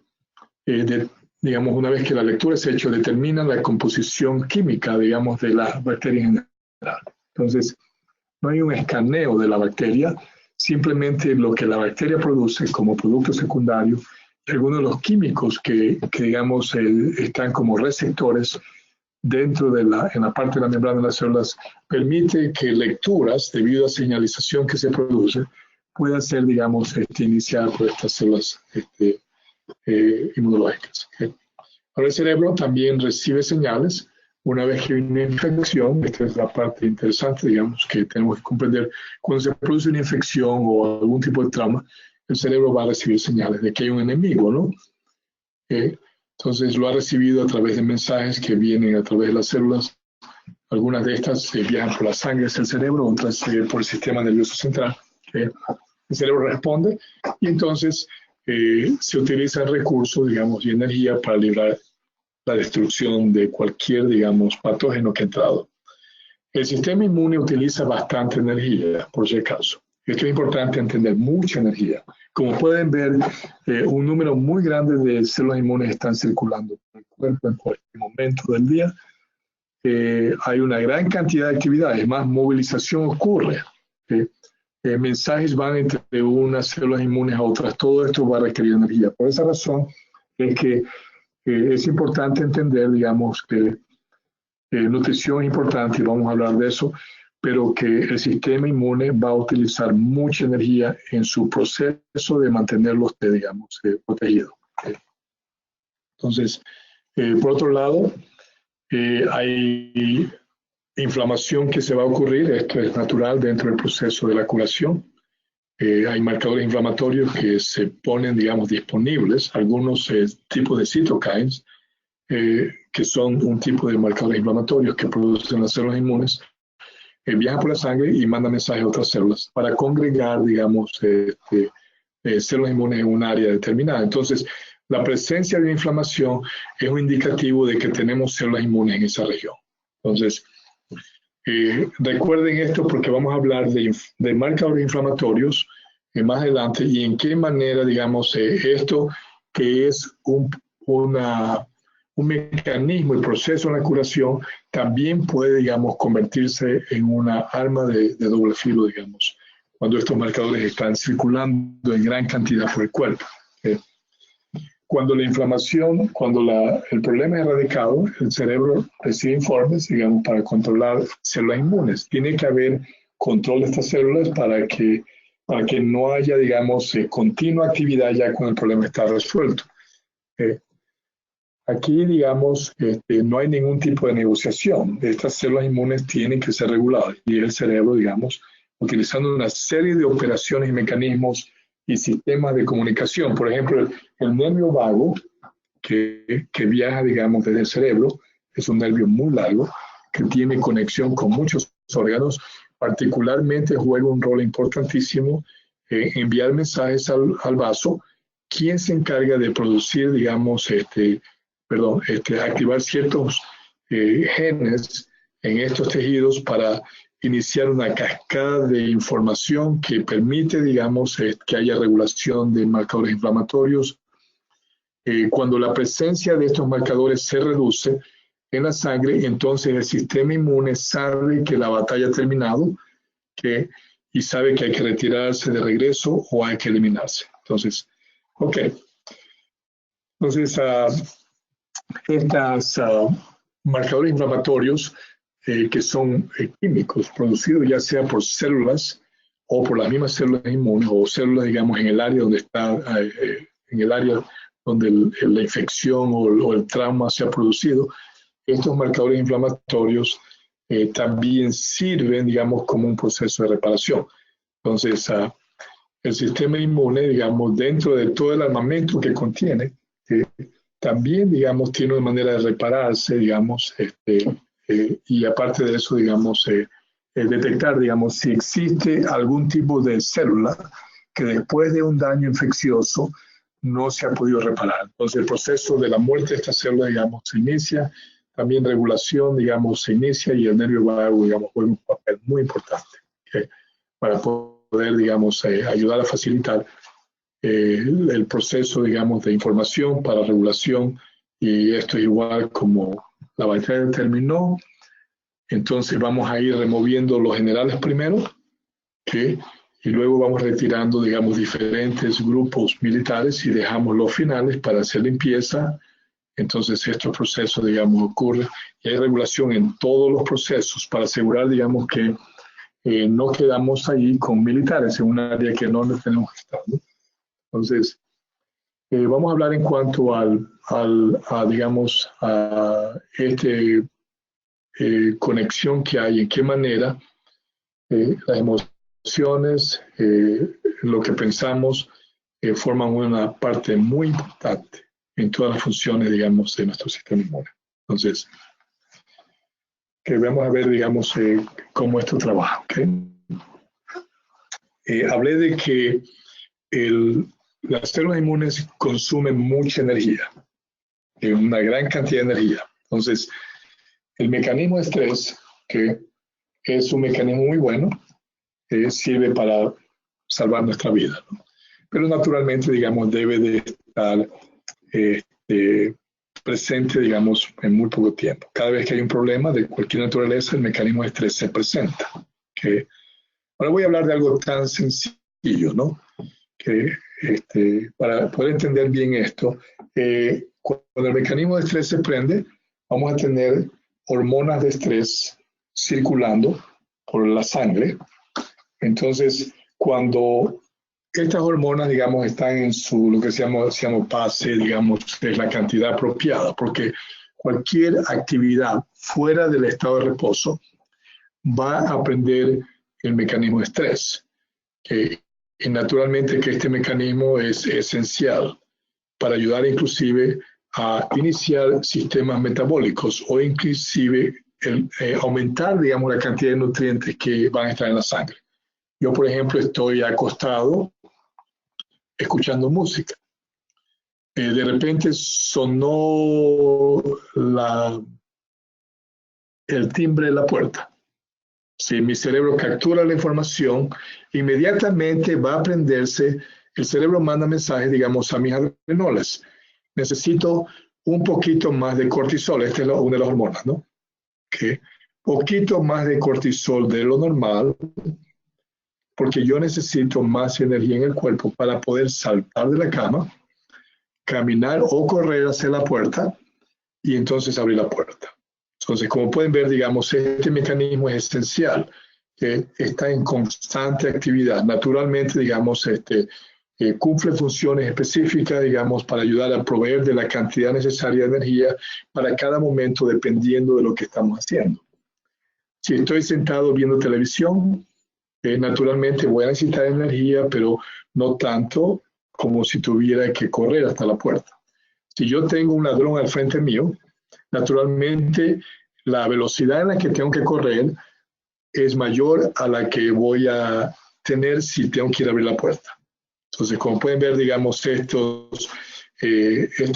digamos, una vez que la lectura es hecha, determinan la composición química, digamos, de las bacterias en general. Entonces, no hay un escaneo de la bacteria, simplemente lo que la bacteria produce como producto secundario, algunos de los químicos que digamos, están como receptores dentro de en la parte de la membrana de las células, permite que lecturas, debido a señalización que se produce, puedan ser, digamos, iniciadas por estas células inmunológicas. ¿Okay? Ahora el cerebro también recibe señales una vez que hay una infección. Esta es la parte interesante, digamos, que tenemos que comprender. Cuando se produce una infección o algún tipo de trauma, el cerebro va a recibir señales de que hay un enemigo, ¿no? Entonces lo ha recibido a través de mensajes que vienen a través de las células. Algunas de estas viajan por la sangre hacia el cerebro, otras por el sistema nervioso central. El cerebro responde y entonces se utiliza recursos, digamos, y energía para librar la destrucción de cualquier, digamos, patógeno que ha entrado. El sistema inmune utiliza bastante energía, por si acaso. Esto es importante entender, mucha energía. Como pueden ver, un número muy grande de células inmunes están circulando por el cuerpo en cualquier momento del día. Hay una gran cantidad de actividades, más movilización ocurre. Mensajes van entre unas células inmunes a otras. Todo esto va a requerir energía. Por esa razón es que es importante entender, digamos, que nutrición es importante y vamos a hablar de eso, pero que el sistema inmune va a utilizar mucha energía en su proceso de mantenerlos, digamos, protegidos. Entonces, por otro lado, hay inflamación que se va a ocurrir, esto es natural dentro del proceso de la curación. Hay marcadores inflamatorios que se ponen, digamos, disponibles, algunos tipos de cytokines, que son un tipo de marcadores inflamatorios que producen las células inmunes, viajan por la sangre y mandan mensajes a otras células para congregar, digamos, células inmunes en un área determinada. Entonces, la presencia de inflamación es un indicativo de que tenemos células inmunes en esa región. Entonces, recuerden esto porque vamos a hablar de marcadores inflamatorios más adelante y en qué manera, digamos, esto que es una un mecanismo y proceso en la curación también puede, digamos, convertirse en una arma de doble filo, digamos, cuando estos marcadores están circulando en gran cantidad por el cuerpo. Cuando la inflamación, cuando el problema es erradicado, el cerebro recibe informes, digamos, para controlar células inmunes. Tiene que haber control de estas células para que no haya, digamos, continua actividad ya cuando el problema está resuelto. Aquí, digamos, no hay ningún tipo de negociación. Estas células inmunes tienen que ser reguladas y el cerebro, digamos, utilizando una serie de operaciones y mecanismos y sistemas de comunicación. Por ejemplo, el nervio vago que viaja, digamos, desde el cerebro, es un nervio muy largo que tiene conexión con muchos órganos, particularmente juega un rol importantísimo en enviar mensajes al vaso, quien se encarga de producir, digamos, activar ciertos genes en estos tejidos para iniciar una cascada de información que permite, digamos, que haya regulación de marcadores inflamatorios. Cuando la presencia de estos marcadores se reduce en la sangre, entonces el sistema inmune sabe que la batalla ha terminado y sabe que hay que retirarse de regreso o hay que eliminarse. Entonces, ok. Entonces, estos marcadores inflamatorios que son químicos producidos ya sea por células o por las mismas células inmunes o células, digamos, en el área donde está, en el área donde la infección o el trauma se ha producido, estos marcadores inflamatorios también sirven, digamos, como un proceso de reparación. Entonces, el sistema inmune, digamos, dentro de todo el armamento que contiene, también, digamos, tiene una manera de repararse, digamos, y aparte de eso, digamos, detectar, digamos, si existe algún tipo de célula que después de un daño infeccioso no se ha podido reparar. Entonces, el proceso de la muerte de esta célula, digamos, se inicia, también regulación, digamos, se inicia y el nervio vago, digamos, juega un papel muy importante para poder, digamos, ayudar a facilitar el proceso, digamos, de información para regulación, y esto es igual como la batalla terminó, entonces vamos a ir removiendo los generales primero, y luego vamos retirando, digamos, diferentes grupos militares y dejamos los finales para hacer limpieza. Entonces este proceso, digamos, ocurre y hay regulación en todos los procesos para asegurar, digamos, que no quedamos ahí con militares en un área que no tenemos que estar, ¿no? Entonces, vamos a hablar en cuanto digamos, a conexión que hay, en qué manera las emociones, lo que pensamos, forman una parte muy importante en todas las funciones, digamos, de nuestro sistema inmune. Entonces, vamos a ver, digamos, cómo esto trabaja. Hablé de que las células inmunes consumen mucha energía, una gran cantidad de energía. Entonces, el mecanismo de estrés, que es un mecanismo muy bueno, sirve para salvar nuestra vida, ¿no? Pero naturalmente, digamos, debe de estar presente, digamos, en muy poco tiempo. Cada vez que hay un problema de cualquier naturaleza, el mecanismo de estrés se presenta. Ahora voy a hablar de algo tan sencillo, ¿no? Para poder entender bien esto, cuando el mecanismo de estrés se prende, vamos a tener hormonas de estrés circulando por la sangre. Entonces, cuando estas hormonas, digamos, están en lo que se llama base, digamos, es la cantidad apropiada, porque cualquier actividad fuera del estado de reposo va a prender el mecanismo de estrés. Y naturalmente que este mecanismo es esencial para ayudar inclusive a iniciar sistemas metabólicos o inclusive aumentar, digamos, la cantidad de nutrientes que van a estar en la sangre. Yo, por ejemplo, estoy acostado escuchando música. De repente sonó el timbre de la puerta. Si mi cerebro captura la información, inmediatamente va a prenderse, el cerebro manda mensajes, digamos, a mis adrenales. Necesito un poquito más de cortisol. Esta es una de las hormonas, ¿no? Okay. Poquito más de cortisol de lo normal, porque yo necesito más energía en el cuerpo para poder saltar de la cama, caminar o correr hacia la puerta y entonces abrir la puerta. Entonces, como pueden ver, digamos, este mecanismo es esencial, que está en constante actividad. Naturalmente, digamos, cumple funciones específicas, digamos, para ayudar a proveer de la cantidad necesaria de energía para cada momento, dependiendo de lo que estamos haciendo. Si estoy sentado viendo televisión, naturalmente voy a necesitar energía, pero no tanto como si tuviera que correr hasta la puerta. Si yo tengo un ladrón al frente mío, naturalmente la velocidad en la que tengo que correr es mayor a la que voy a tener si tengo que ir a abrir la puerta. Entonces, como pueden ver, digamos, estos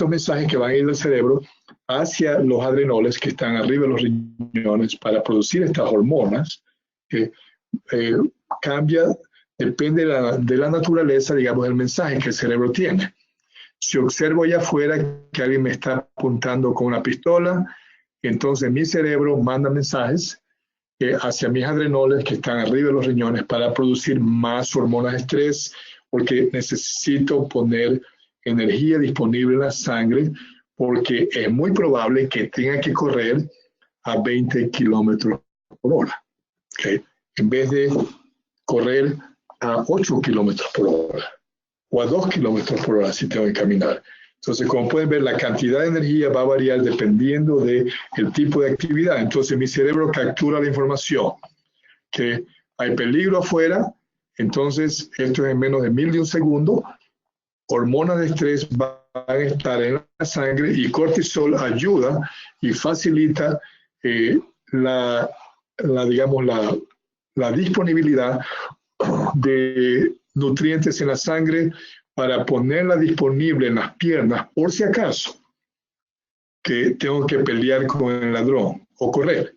mensajes que van a ir del cerebro hacia los adrenoles que están arriba de los riñones para producir estas hormonas, cambia, depende de la naturaleza, digamos, del mensaje que el cerebro tiene. Si observo allá afuera que alguien me está apuntando con una pistola, entonces mi cerebro manda mensajes hacia mis adrenoles que están arriba de los riñones para producir más hormonas de estrés, porque necesito poner energía disponible en la sangre, porque es muy probable que tenga que correr a 20 kilómetros por hora, ¿okay? En vez de correr a 8 kilómetros por hora o a 2 kilómetros por hora si tengo que caminar. Entonces, como pueden ver, la cantidad de energía va a variar dependiendo del tipo de actividad. Entonces, mi cerebro captura la información que hay peligro afuera. Entonces, esto es en menos de 1.000 de un segundo. Hormonas de estrés van a estar en la sangre y cortisol ayuda y facilita digamos, la disponibilidad de nutrientes en la sangre para ponerla disponible en las piernas por si acaso que tengo que pelear con el ladrón o correr.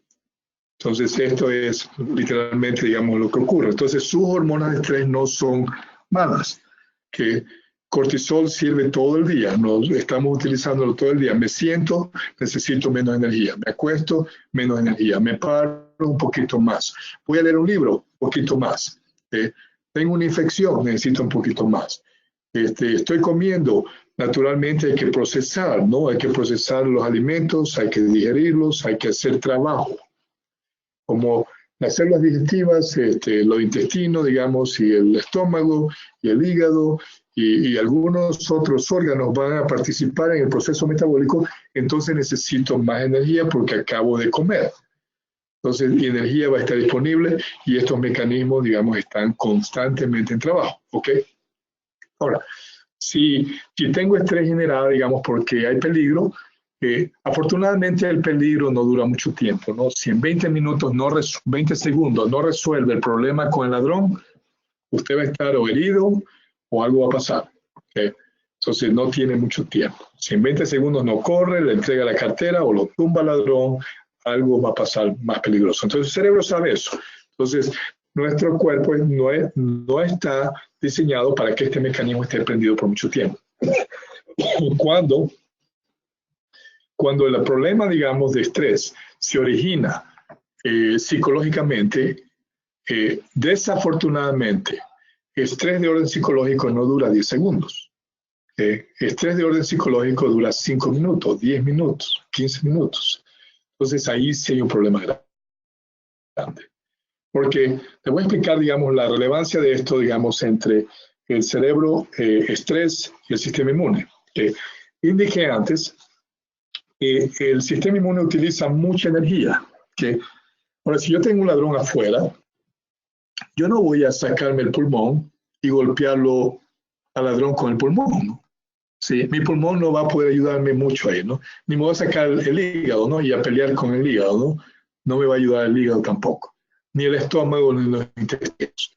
Entonces esto es literalmente, digamos, lo que ocurre. Entonces sus hormonas de estrés no son malas, que cortisol sirve todo el día, estamos utilizándolo todo el día. Me siento, necesito menos energía. Me acuesto, menos energía. Me paro un poquito más. Voy a leer un libro, un poquito más. Tengo una infección, necesito un poquito más. Estoy comiendo, naturalmente hay que procesar, ¿no? Hay que procesar los alimentos, hay que digerirlos, hay que hacer trabajo. Como las células digestivas, los intestinos, digamos, y el estómago, y el hígado, y algunos otros órganos van a participar en el proceso metabólico, entonces necesito más energía porque acabo de comer. Entonces, la energía va a estar disponible y estos mecanismos, digamos, están constantemente en trabajo, ¿ok? Ahora, si tengo estrés generado, digamos, porque hay peligro, afortunadamente el peligro no dura mucho tiempo, ¿no? Si en 20 minutos, 20 segundos no resuelve el problema con el ladrón, usted va a estar o herido o algo va a pasar, ¿okay? Entonces no tiene mucho tiempo. Si en 20 segundos no corre, le entrega la cartera o lo tumba al ladrón, algo va a pasar más peligroso. Entonces el cerebro sabe eso. Entonces nuestro cuerpo no está diseñado para que este mecanismo esté prendido por mucho tiempo. Cuando el problema, digamos, de estrés se origina psicológicamente, desafortunadamente, estrés de orden psicológico no dura 10 segundos. Estrés de orden psicológico dura 5 minutos, 10 minutos, 15 minutos. Entonces ahí sí hay un problema grande. Porque te voy a explicar, digamos, la relevancia de esto, digamos, entre el cerebro, estrés y el sistema inmune. Indiqué antes que el sistema inmune utiliza mucha energía. Ahora, si yo tengo un ladrón afuera, yo no voy a sacarme el pulmón y golpearlo al ladrón con el pulmón. ¿Sí? Mi pulmón no va a poder ayudarme mucho ahí, ¿no? Ni me voy a sacar el hígado, ¿no? Y a pelear con el hígado, ¿no? No me va a ayudar el hígado tampoco. Ni el estómago, ni los intestinos.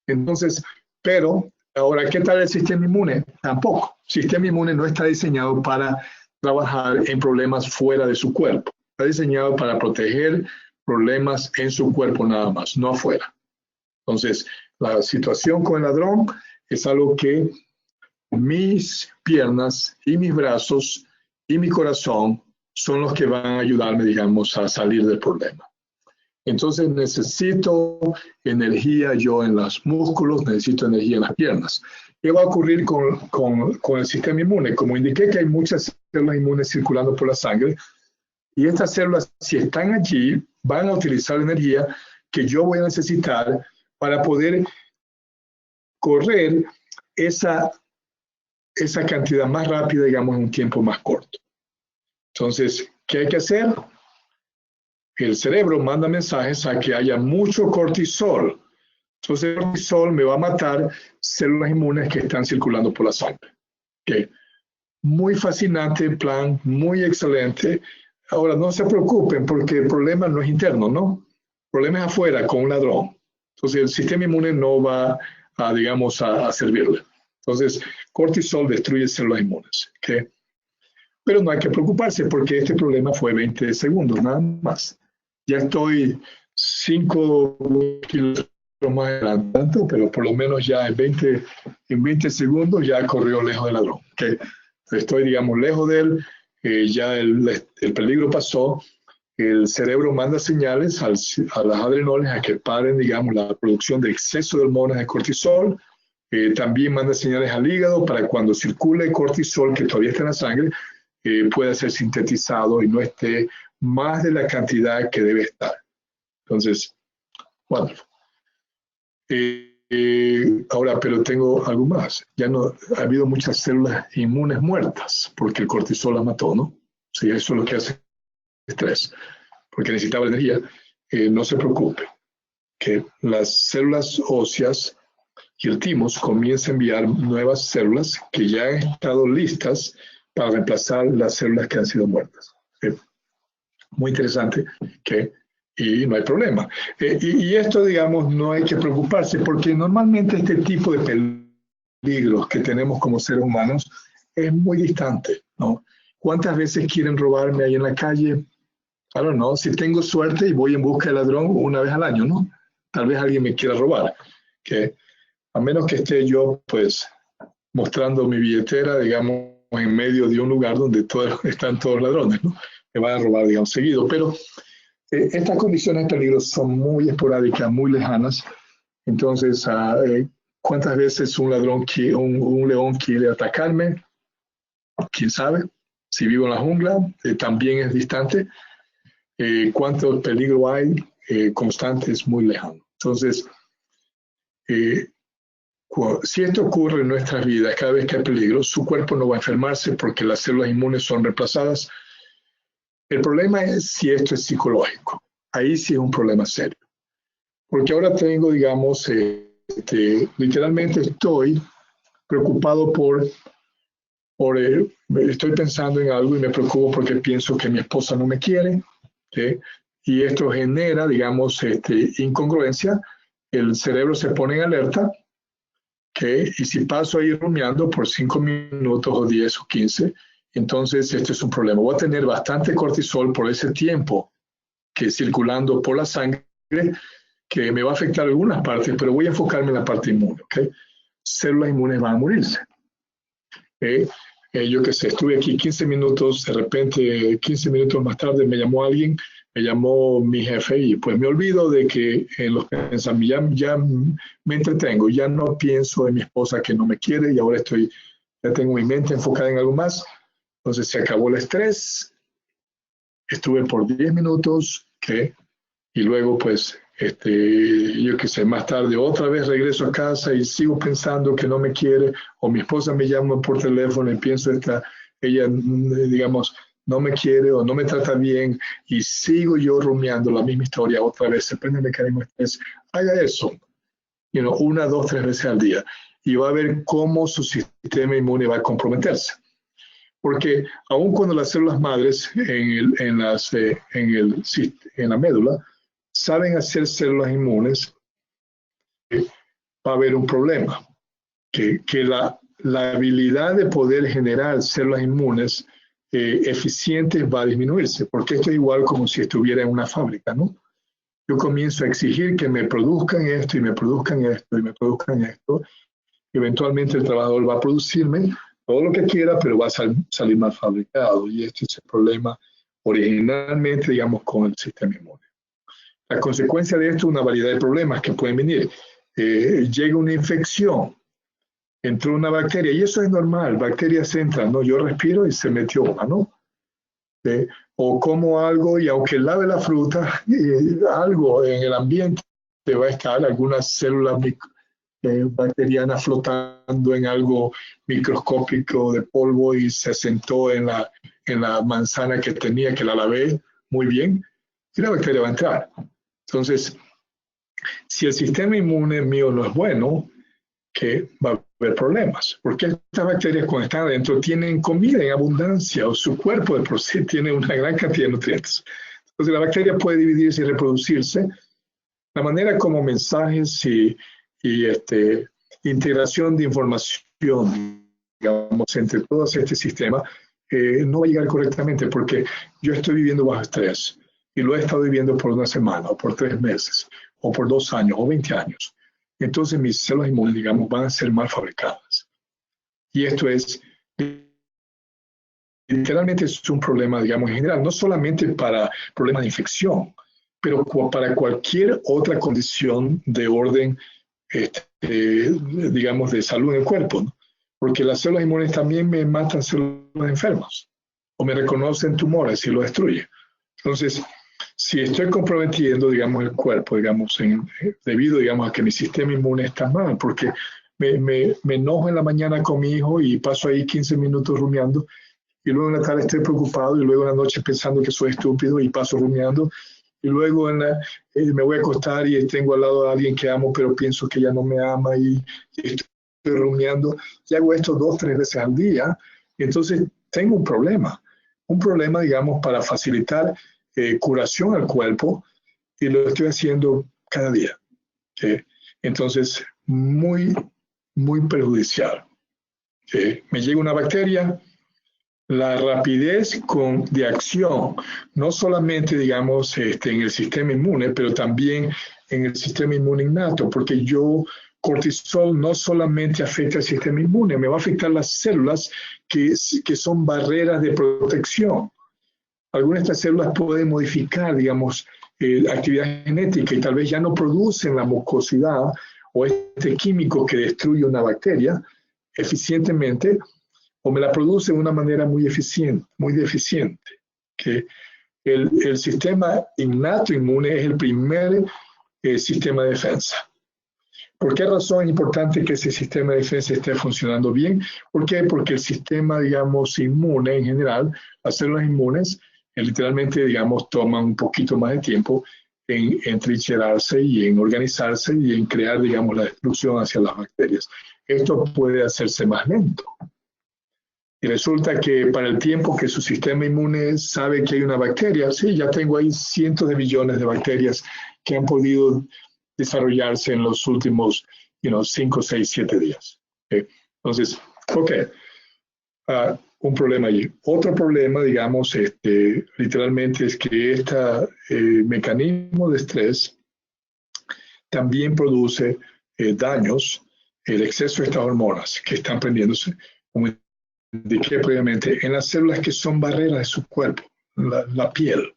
Entonces, pero, ahora, ¿qué tal el sistema inmune? Tampoco. El sistema inmune no está diseñado para trabajar en problemas fuera de su cuerpo. Está diseñado para proteger problemas en su cuerpo nada más, no afuera. Entonces, la situación con el ladrón es algo que mis piernas y mis brazos y mi corazón son los que van a ayudarme, digamos, a salir del problema. Entonces necesito energía yo en los músculos, necesito energía en las piernas. ¿Qué va a ocurrir con el sistema inmune? Como indiqué que hay muchas células inmunes circulando por la sangre, y estas células, si están allí, van a utilizar la energía que yo voy a necesitar para poder correr esa cantidad más rápida, digamos, en un tiempo más corto. Entonces, ¿qué hay que hacer? El cerebro manda mensajes a que haya mucho cortisol. Entonces, el cortisol me va a matar células inmunes que están circulando por la sangre. Okay. Muy fascinante plan, muy excelente. Ahora, no se preocupen porque el problema no es interno, ¿no? El problema es afuera, con un ladrón. Entonces, el sistema inmune no va a, digamos, a servirle. Entonces, cortisol destruye células inmunes. ¿Okay? Pero no hay que preocuparse porque este problema fue 20 segundos, nada más. Ya estoy 5 kilómetros más adelantado, pero por lo menos ya en 20 segundos ya corrió lejos del ladrón. ¿Okay? Estoy, digamos, lejos de él, ya el peligro pasó. El cerebro manda señales a las adrenoles a que paren, digamos, la producción de exceso de hormonas de cortisol. También manda señales al hígado para cuando circule cortisol, que todavía está en la sangre, pueda ser sintetizado y no esté más de la cantidad que debe estar. Entonces, bueno. Ahora, pero tengo algo más. Ya no ha habido muchas células inmunes muertas porque el cortisol las mató, ¿no? Sí, eso es lo que hace estrés, porque necesitaba energía. No se preocupe, que las células óseas y el timo comienzan a enviar nuevas células que ya han estado listas para reemplazar las células que han sido muertas. Muy interesante, que y no hay problema. Y esto, digamos, no hay que preocuparse porque normalmente este tipo de peligros que tenemos como seres humanos es muy distante, ¿no? ¿Cuántas veces quieren robarme ahí en la calle? Claro, no, si tengo suerte y voy en busca del ladrón una vez al año, ¿no? Tal vez alguien me quiera robar, que a menos que esté yo, pues, mostrando mi billetera, digamos, en medio de un lugar donde están todos ladrones, ¿no? Me van a robar, digamos, seguido, pero estas condiciones de peligro son muy esporádicas, muy lejanas. Entonces, ¿cuántas veces un león quiere atacarme? ¿Quién sabe? Si vivo en la jungla, también es distante. ¿Cuánto peligro hay? Constante, es muy lejano. Entonces, si esto ocurre en nuestras vidas, cada vez que hay peligro, su cuerpo no va a enfermarse porque las células inmunes son reemplazadas. El problema es si esto es psicológico. Ahí sí es un problema serio. Porque ahora tengo, digamos, literalmente estoy preocupado estoy pensando en algo y me preocupo porque pienso que mi esposa no me quiere, ¿sí? Y esto genera, digamos, incongruencia. El cerebro se pone en alerta, ¿sí? Y si paso ahí rumiando por 5 minutos o 10 o 15, entonces este es un problema. Voy a tener bastante cortisol por ese tiempo que circulando por la sangre, que me va a afectar algunas partes, pero voy a enfocarme en la parte inmune. ¿Okay? Células inmunes van a morirse. Yo qué sé, estuve aquí 15 minutos, de repente 15 minutos más tarde me llamó alguien, me llamó mi jefe y pues me olvido de que en los pensamientos ya me entretengo, ya no pienso en mi esposa que no me quiere y ahora ya tengo mi mente enfocada en algo más. Entonces se acabó el estrés, estuve por 10 minutos, ¿okay? Y luego pues, yo qué sé, más tarde otra vez regreso a casa y sigo pensando que no me quiere, o mi esposa me llama por teléfono y pienso ella, digamos, no me quiere o no me trata bien, y sigo yo rumiando la misma historia otra vez, se prende el mecanismo de estrés. Haga eso, 1, 2, 3 veces al día, y va a ver cómo su sistema inmune va a comprometerse. Porque aun cuando las células madres en la médula saben hacer células inmunes, va a haber un problema, que la habilidad de poder generar células inmunes eficientes va a disminuirse, porque esto es igual como si estuviera en una fábrica, ¿no? Yo comienzo a exigir que me produzcan esto y me produzcan esto y me produzcan esto. Eventualmente el trabajador va a producirme, todo lo que quiera, pero va a salir mal fabricado. Y este es el problema originalmente, digamos, con el sistema inmune. La consecuencia de esto es una variedad de problemas que pueden venir. Llega una infección, entró una bacteria, y eso es normal, bacterias entran, ¿no? Yo respiro y se metió una, ¿no? O como algo y aunque lave la fruta, algo en el ambiente te va a estar algunas células bacterianas flotando en algo microscópico de polvo y se sentó en la manzana que tenía, que la lavé muy bien, y la bacteria va a entrar. Entonces, si el sistema inmune mío no es bueno, que va a haber problemas, porque estas bacterias cuando están adentro tienen comida en abundancia o su cuerpo de por sí tiene una gran cantidad de nutrientes. Entonces la bacteria puede dividirse y reproducirse. La manera como mensajes y integración de información, digamos, entre todos este sistema, no va a llegar correctamente porque yo estoy viviendo bajo estrés y lo he estado viviendo por una semana o por 3 meses o por 2 años o 20 años. Entonces mis células inmunes, digamos, van a ser mal fabricadas. Y esto es, literalmente es un problema, digamos, en general, no solamente para problemas de infección, pero para cualquier otra condición de orden, digamos, de salud en el cuerpo, ¿no? Porque las células inmunes también me matan células enfermas o me reconocen tumores y lo destruyen. Entonces, si estoy comprometiendo, digamos, el cuerpo, digamos, debido, digamos, a que mi sistema inmune está mal, porque me enojo en la mañana con mi hijo y paso ahí 15 minutos rumiando, y luego en la tarde estoy preocupado, y luego en la noche pensando que soy estúpido y paso rumiando, y luego me voy a acostar y tengo al lado a alguien que amo, pero pienso que ya no me ama y estoy rumiando, y hago esto 2 o 3 veces al día, y entonces tengo un problema, digamos, para facilitar curación al cuerpo, y lo estoy haciendo cada día. Entonces, muy, muy perjudicial. Me llega una bacteria, la rapidez de acción, no solamente, digamos, en el sistema inmune, pero también en el sistema inmune innato, porque cortisol no solamente afecta al sistema inmune, me va a afectar las células que son barreras de protección. Algunas de estas células pueden modificar, digamos, actividad genética y tal vez ya no producen la mucosidad o este químico que destruye una bacteria eficientemente, o me la produce de una manera muy deficiente. Que el sistema innato inmune es el primer sistema de defensa. ¿Por qué razón es importante que ese sistema de defensa esté funcionando bien? ¿Por qué? Porque el sistema, digamos, inmune en general, las células inmunes, literalmente, digamos, toman un poquito más de tiempo en trincherarse y en organizarse y en crear, digamos, la destrucción hacia las bacterias. Esto puede hacerse más lento. Y resulta que para el tiempo que su sistema inmune sabe que hay una bacteria, sí, ya tengo ahí cientos de millones de bacterias que han podido desarrollarse en los últimos 5, 6, 7 días. Entonces, un problema allí. Otro problema, digamos, literalmente es que este mecanismo de estrés también produce daños, el exceso de estas hormonas que están prendiéndose, como indiqué previamente, en las células que son barreras de su cuerpo, la piel,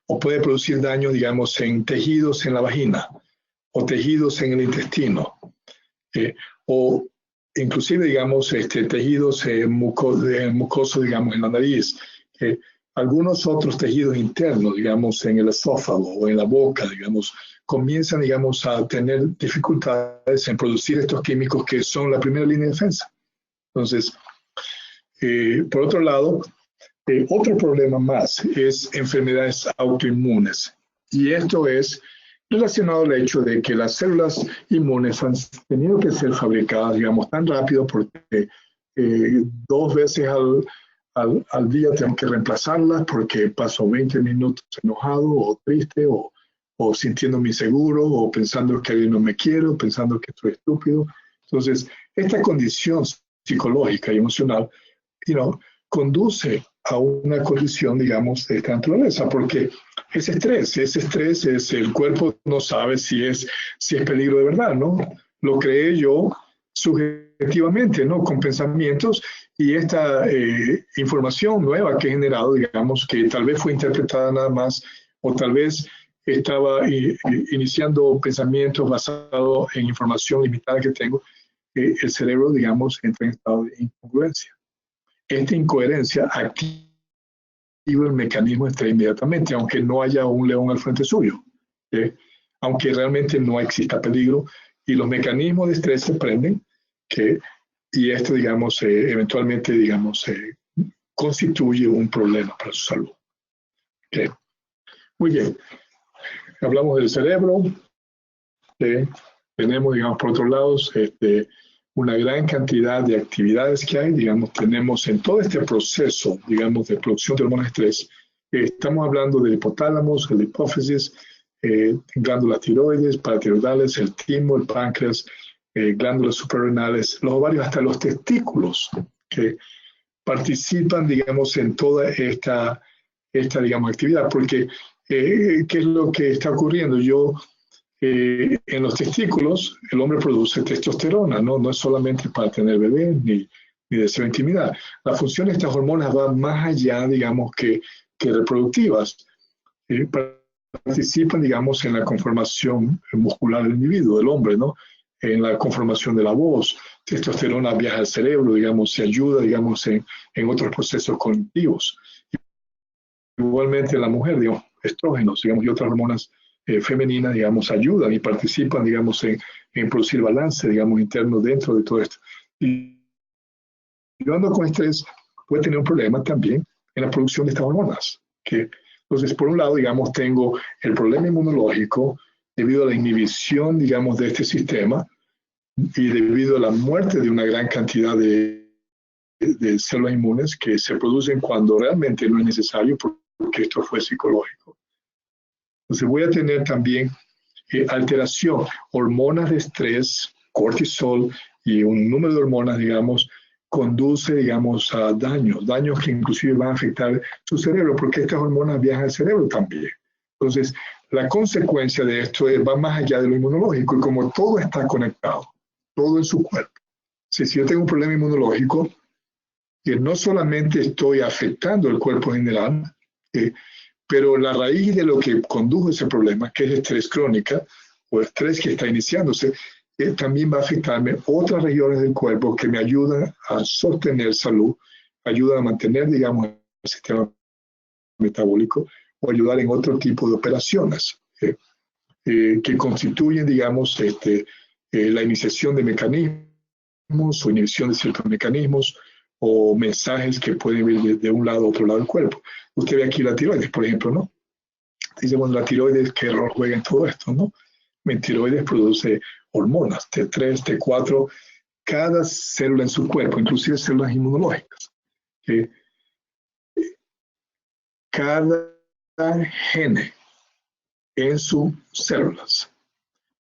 o puede producir daño, digamos, en tejidos en la vagina, o tejidos en el intestino, o inclusive, digamos, tejidos mucosos, digamos, en la nariz, algunos otros tejidos internos, digamos, en el esófago o en la boca, digamos, comienzan, digamos, a tener dificultades en producir estos químicos que son la primera línea de defensa. Entonces, por otro lado, otro problema más es enfermedades autoinmunes. Y esto es relacionado al hecho de que las células inmunes han tenido que ser fabricadas, digamos, tan rápido porque 2 veces al día tengo que reemplazarlas porque paso 20 minutos enojado o triste o sintiéndome inseguro o pensando que alguien no me quiere o pensando que estoy estúpido. Entonces, esta condición psicológica y emocional, conduce a una condición, digamos, de esta naturaleza, porque ese estrés es el cuerpo no sabe si es peligro de verdad, ¿no? Lo creé yo, subjetivamente, ¿no? Con pensamientos, y esta información nueva que he generado, digamos, que tal vez fue interpretada nada más, o tal vez estaba iniciando pensamientos basados en información limitada que tengo, el cerebro, digamos, entra en estado de incongruencia. Esta incoherencia activa el mecanismo de estrés inmediatamente, aunque no haya un león al frente suyo, aunque realmente no exista peligro, y los mecanismos de estrés se prenden, y esto, digamos, eventualmente, digamos, constituye un problema para su salud. Muy bien, hablamos del cerebro, tenemos, digamos, por otro lado, una gran cantidad de actividades que hay, digamos, tenemos en todo este proceso, digamos, de producción de hormonas de estrés. Estamos hablando del hipotálamo, la hipófisis, glándulas tiroides, paratiroidales, el timo, el páncreas, glándulas suprarrenales, los ovarios, hasta los testículos, que participan, digamos, en toda esta digamos, actividad, porque ¿qué es lo que está ocurriendo? En los testículos, el hombre produce testosterona, ¿no? No es solamente para tener bebé ni deseo de intimidad. La función de estas hormonas va más allá, digamos, que reproductivas. Participan, digamos, en la conformación muscular del individuo, del hombre, ¿no? En la conformación de la voz. Testosterona viaja al cerebro, digamos, se ayuda, digamos, en otros procesos cognitivos. Igualmente la mujer, digamos, estrógenos, digamos, y otras hormonas femeninas, digamos, ayudan y participan, digamos, en producir balance, digamos, interno dentro de todo esto. Y llevando con estrés puede tener un problema también en la producción de estas hormonas. Entonces, por un lado, digamos, tengo el problema inmunológico debido a la inhibición, digamos, de este sistema y debido a la muerte de una gran cantidad de células inmunes que se producen cuando realmente no es necesario porque esto fue psicológico. Entonces voy a tener también alteración, hormonas de estrés, cortisol y un número de hormonas, digamos, conduce, digamos, a daños que inclusive van a afectar su cerebro, porque estas hormonas viajan al cerebro también. Entonces, la consecuencia de esto va más allá de lo inmunológico, y como todo está conectado, todo en su cuerpo. Si yo tengo un problema inmunológico, que no solamente estoy afectando el cuerpo en general, pero la raíz de lo que condujo ese problema, que es estrés crónica o estrés que está iniciándose, también va a afectarme otras regiones del cuerpo que me ayudan a sostener salud, ayudan a mantener, digamos, el sistema metabólico o ayudar en otro tipo de operaciones que constituyen, digamos, la iniciación de mecanismos o inhibición de ciertos mecanismos o mensajes que pueden ir de un lado a otro lado del cuerpo. Usted ve aquí la tiroides, por ejemplo, ¿no? Dice, bueno, la tiroides, ¿qué rol juega en todo esto, no? La tiroides produce hormonas, T3, T4, cada célula en su cuerpo, inclusive células inmunológicas. Cada gene en sus células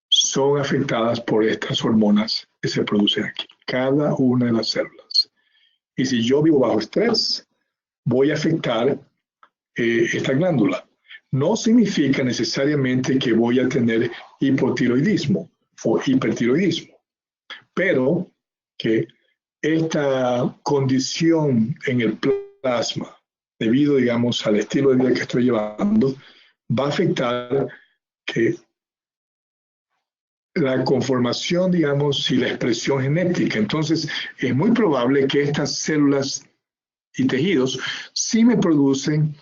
son afectadas por estas hormonas que se producen aquí, cada una de las células. Y si yo vivo bajo estrés, voy a afectar esta glándula. No significa necesariamente que voy a tener hipotiroidismo o hipertiroidismo, pero que esta condición en el plasma, debido, digamos, al estilo de vida que estoy llevando, va a afectar que la conformación, digamos, y la expresión genética. Entonces, es muy probable que estas células y tejidos sí me producen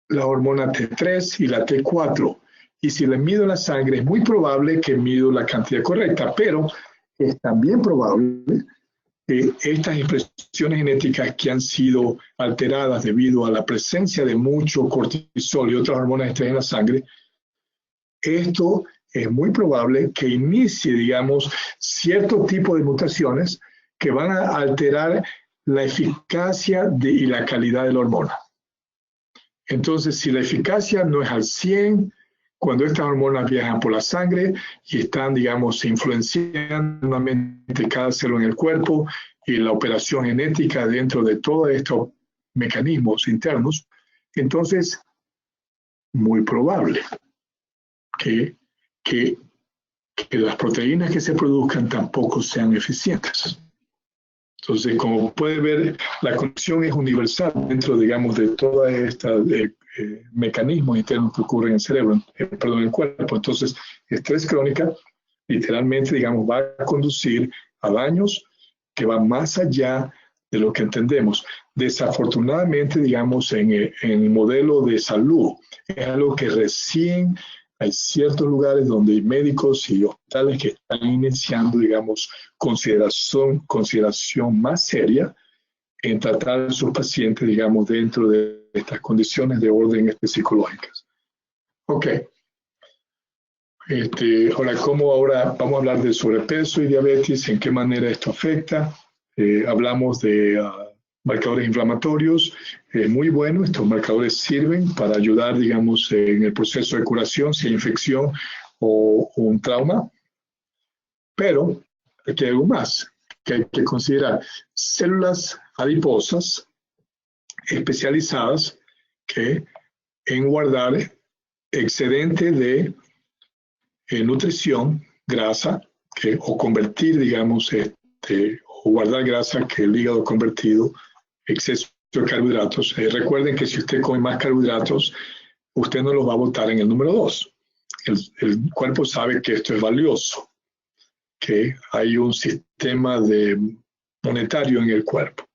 la hormona T3 y la T4. Y si le mido la sangre, es muy probable que mido la cantidad correcta, pero es también probable que estas expresiones genéticas que han sido alteradas debido a la presencia de mucho cortisol y otras hormonas de estrés en la sangre, esto es muy probable que inicie, digamos, cierto tipo de mutaciones que van a alterar la eficacia y la calidad de la hormona. Entonces, si la eficacia no es al 100, cuando estas hormonas viajan por la sangre y están, digamos, influenciando cada célula en el cuerpo y la operación genética dentro de todos estos mecanismos internos, entonces, muy probable que que las proteínas que se produzcan tampoco sean eficientes. Entonces, como puede ver, la conexión es universal dentro, digamos, de todos estos mecanismos internos que ocurren en el cerebro, perdón, en el cuerpo. Entonces, estrés crónico, literalmente, digamos, va a conducir a daños que van más allá de lo que entendemos. Desafortunadamente, digamos, en el modelo de salud, es algo que recién hay ciertos lugares donde hay médicos y hospitales que están iniciando, digamos, consideración más seria en tratar a sus pacientes, digamos, dentro de estas condiciones de orden psicológicas. Ok. Ahora vamos a hablar de sobrepeso y diabetes, en qué manera esto afecta. Hablamos de marcadores inflamatorios, muy bueno, estos marcadores sirven para ayudar, digamos, en el proceso de curación, si hay infección o un trauma, pero aquí hay algo más que hay que considerar. Células adiposas especializadas en guardar excedente de nutrición, grasa, o convertir, digamos, o guardar grasa que el hígado convertido, exceso de carbohidratos. Recuerden que si usted come más carbohidratos, usted no los va a botar en el número 2. El cuerpo sabe que esto es valioso, que hay un sistema monetario en el cuerpo.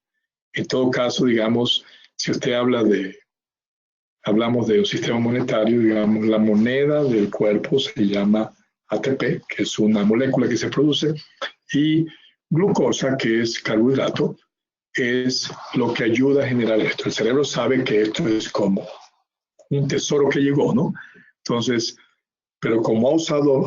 En todo caso, digamos, si usted hablamos de un sistema monetario, digamos, la moneda del cuerpo se llama ATP, que es una molécula que se produce, y glucosa, que es carbohidrato, es lo que ayuda a generar esto. El cerebro sabe que esto es como un tesoro que llegó, ¿no? Entonces, pero como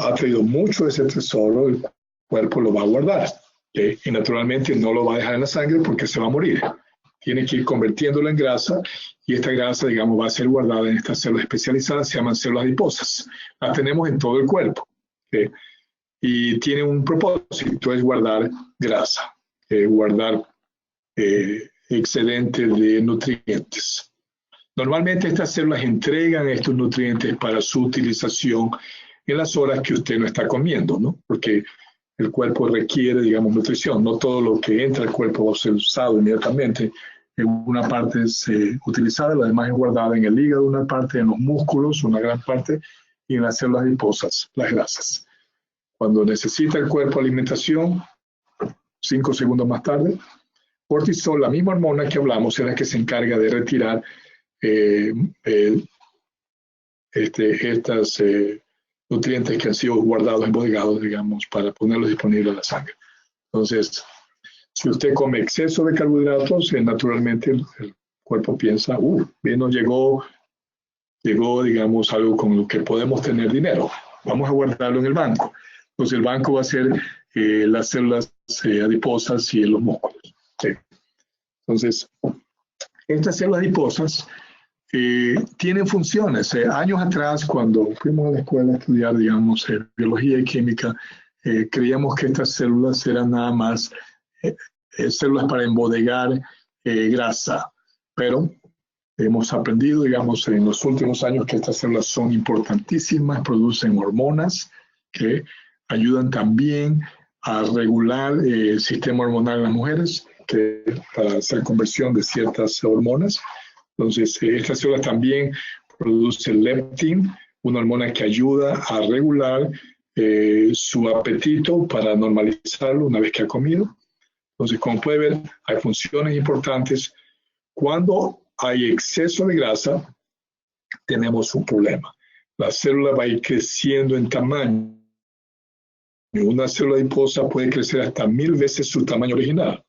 ha traído mucho de ese tesoro, el cuerpo lo va a guardar, y naturalmente no lo va a dejar en la sangre porque se va a morir. Tiene que ir convirtiéndolo en grasa y esta grasa, digamos, va a ser guardada en estas células especializadas, se llaman células adiposas. Las tenemos en todo el cuerpo, y tiene un propósito, es guardar grasa, guardar excedente de nutrientes. Normalmente estas células entregan estos nutrientes para su utilización en las horas que usted no está comiendo, ¿no? Porque el cuerpo requiere, digamos, nutrición. No todo lo que entra al cuerpo va a ser usado inmediatamente. Una parte es utilizada, la demás es guardada en el hígado, una parte en los músculos, una gran parte, y en las células adiposas, las grasas. Cuando necesita el cuerpo alimentación, 5 segundos más tarde, cortisol, la misma hormona que hablamos, es la que se encarga de retirar estos nutrientes que han sido guardados, embodegados, digamos, para ponerlos disponibles en la sangre. Entonces, si usted come exceso de carbohidratos, naturalmente el cuerpo piensa, bien, nos llegó, digamos, algo con lo que podemos tener dinero. Vamos a guardarlo en el banco. Entonces, el banco va a ser las células adiposas y los músculos. ¿Sí? Entonces, estas células adiposas tienen funciones. Años atrás, cuando fuimos a la escuela a estudiar, digamos, biología y química, creíamos que estas células eran nada más células para embodegar grasa, pero hemos aprendido, digamos, en los últimos años que estas células son importantísimas, producen hormonas que ayudan también a regular el sistema hormonal en las mujeres, para hacer conversión de ciertas hormonas. Entonces, estas células también producen leptin, una hormona que ayuda a regular su apetito para normalizarlo una vez que ha comido. Entonces, como puede ver, hay funciones importantes. Cuando hay exceso de grasa, tenemos un problema. La célula va a ir creciendo en tamaño. Una célula adiposa puede crecer hasta 1000 veces su tamaño original.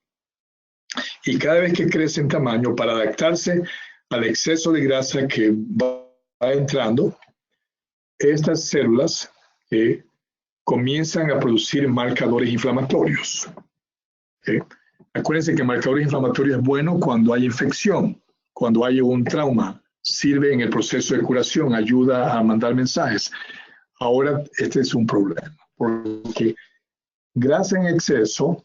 Y cada vez que crece en tamaño, para adaptarse al exceso de grasa que va entrando, estas células comienzan a producir marcadores inflamatorios. Acuérdense que marcadores inflamatorios es bueno cuando hay infección, cuando hay un trauma, sirve en el proceso de curación, ayuda a mandar mensajes. Ahora este es un problema, porque grasa en exceso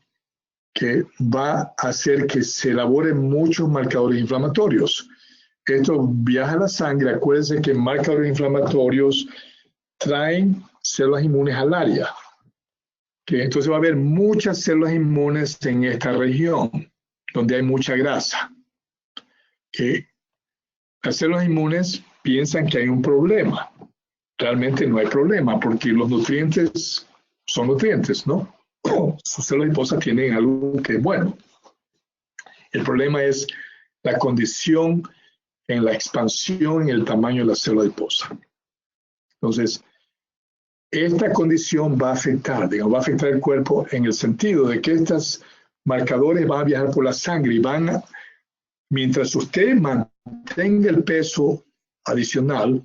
que va a hacer que se elaboren muchos marcadores inflamatorios. Esto viaja a la sangre. Acuérdense que marcadores inflamatorios traen células inmunes al área. ¿Okay? Entonces va a haber muchas células inmunes en esta región, donde hay mucha grasa. ¿Okay? Las células inmunes piensan que hay un problema. Realmente no hay problema, porque los nutrientes son nutrientes, ¿no? Sus células adiposas tienen algo que es bueno. El problema es la condición en la expansión y el tamaño de la célula adiposa. Entonces, esta condición va a afectar, digamos, va a afectar el cuerpo en el sentido de que estos marcadores van a viajar por la sangre y van a, mientras usted mantenga el peso adicional,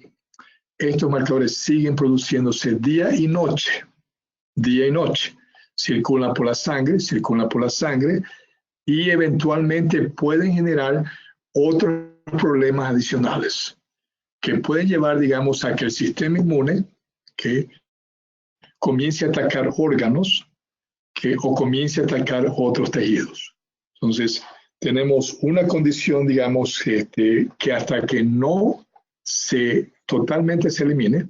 estos marcadores siguen produciéndose día y noche, circulan por la sangre y eventualmente pueden generar otros problemas adicionales que pueden llevar, digamos, a que el sistema inmune que comience a atacar órganos o comience a atacar otros tejidos. Entonces, tenemos una condición, digamos, que hasta que no totalmente se elimine,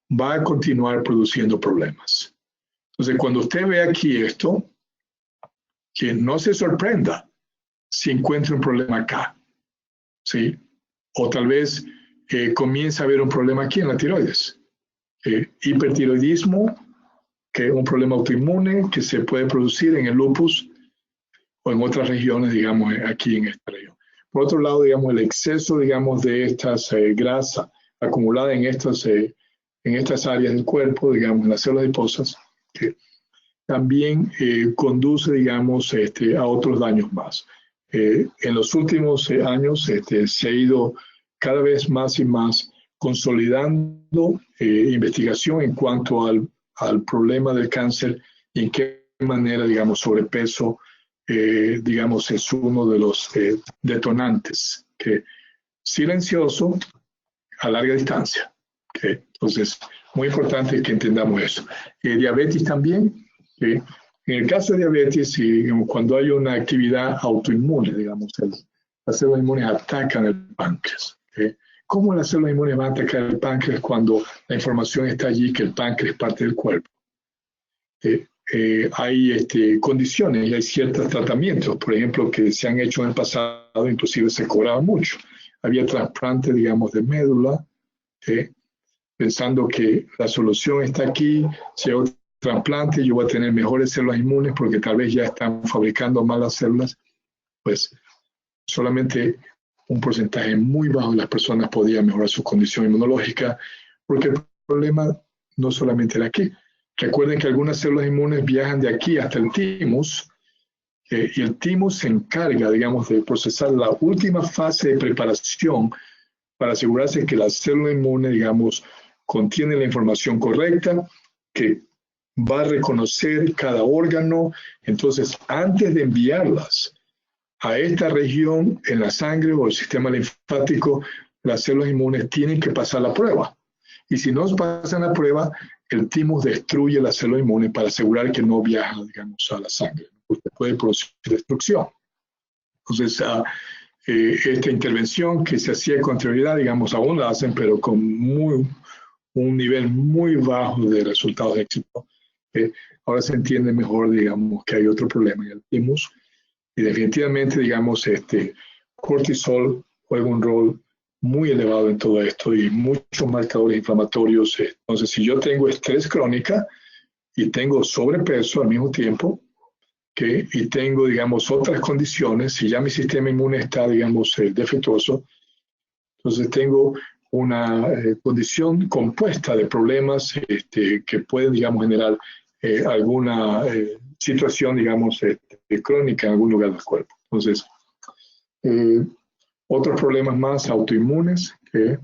va a continuar produciendo problemas. Entonces, cuando usted ve aquí esto, que no se sorprenda si encuentra un problema acá, ¿sí? O tal vez comienza a haber un problema aquí en la tiroides. Hipertiroidismo, que es un problema autoinmune que se puede producir en el lupus o en otras regiones, digamos, aquí en esta región. Por otro lado, digamos, el exceso, digamos, de estas grasa acumulada en estas áreas del cuerpo, digamos, en las células adiposas, que también conduce, digamos, a otros daños más. En los últimos años se ha ido cada vez más y más consolidando investigación en cuanto al problema del cáncer y en qué manera, digamos, sobrepeso, digamos, es uno de los detonantes, que silencioso a larga distancia. ¿Okay? Entonces, muy importante que entendamos eso. Diabetes también. ¿Okay? En el caso de diabetes, digamos, cuando hay una actividad autoinmune, digamos, las células inmunes atacan el páncreas. ¿Okay? ¿Cómo las células inmunes van a atacar el páncreas cuando la información está allí que el páncreas es parte del cuerpo? Hay condiciones y hay ciertos tratamientos, por ejemplo, que se han hecho en el pasado, inclusive se cobraba mucho. Había trasplante, digamos, de médula, pensando que la solución está aquí, si hay otro trasplante, yo voy a tener mejores células inmunes porque tal vez ya están fabricando malas células, pues solamente un porcentaje muy bajo de las personas podía mejorar su condición inmunológica, porque el problema no solamente era aquí. Recuerden que algunas células inmunes viajan de aquí hasta el timus, y el timus se encarga, digamos, de procesar la última fase de preparación para asegurarse que la célula inmune, digamos, contiene la información correcta, que va a reconocer cada órgano. Entonces, antes de enviarlas a esta región en la sangre o el sistema linfático, las células inmunes tienen que pasar la prueba. Y si no pasan la prueba, el timus destruye la célula inmune para asegurar que no viaja, digamos, a la sangre. Usted puede producir destrucción. Entonces, esta intervención que se hacía con anterioridad, digamos, aún la hacen, pero con un nivel muy bajo de resultados de éxito. Ahora se entiende mejor, digamos, que hay otro problema en el timus. Y definitivamente, digamos, cortisol juega un rol muy elevado en todo esto y muchos marcadores inflamatorios. Entonces, si yo tengo estrés crónica y tengo sobrepeso al mismo tiempo, y tengo, digamos, otras condiciones, si ya mi sistema inmune está, digamos, defectuoso, entonces tengo una condición compuesta de problemas que pueden, digamos, generar alguna situación, digamos, crónica en algún lugar del cuerpo. Entonces, otros problemas más autoinmunes, que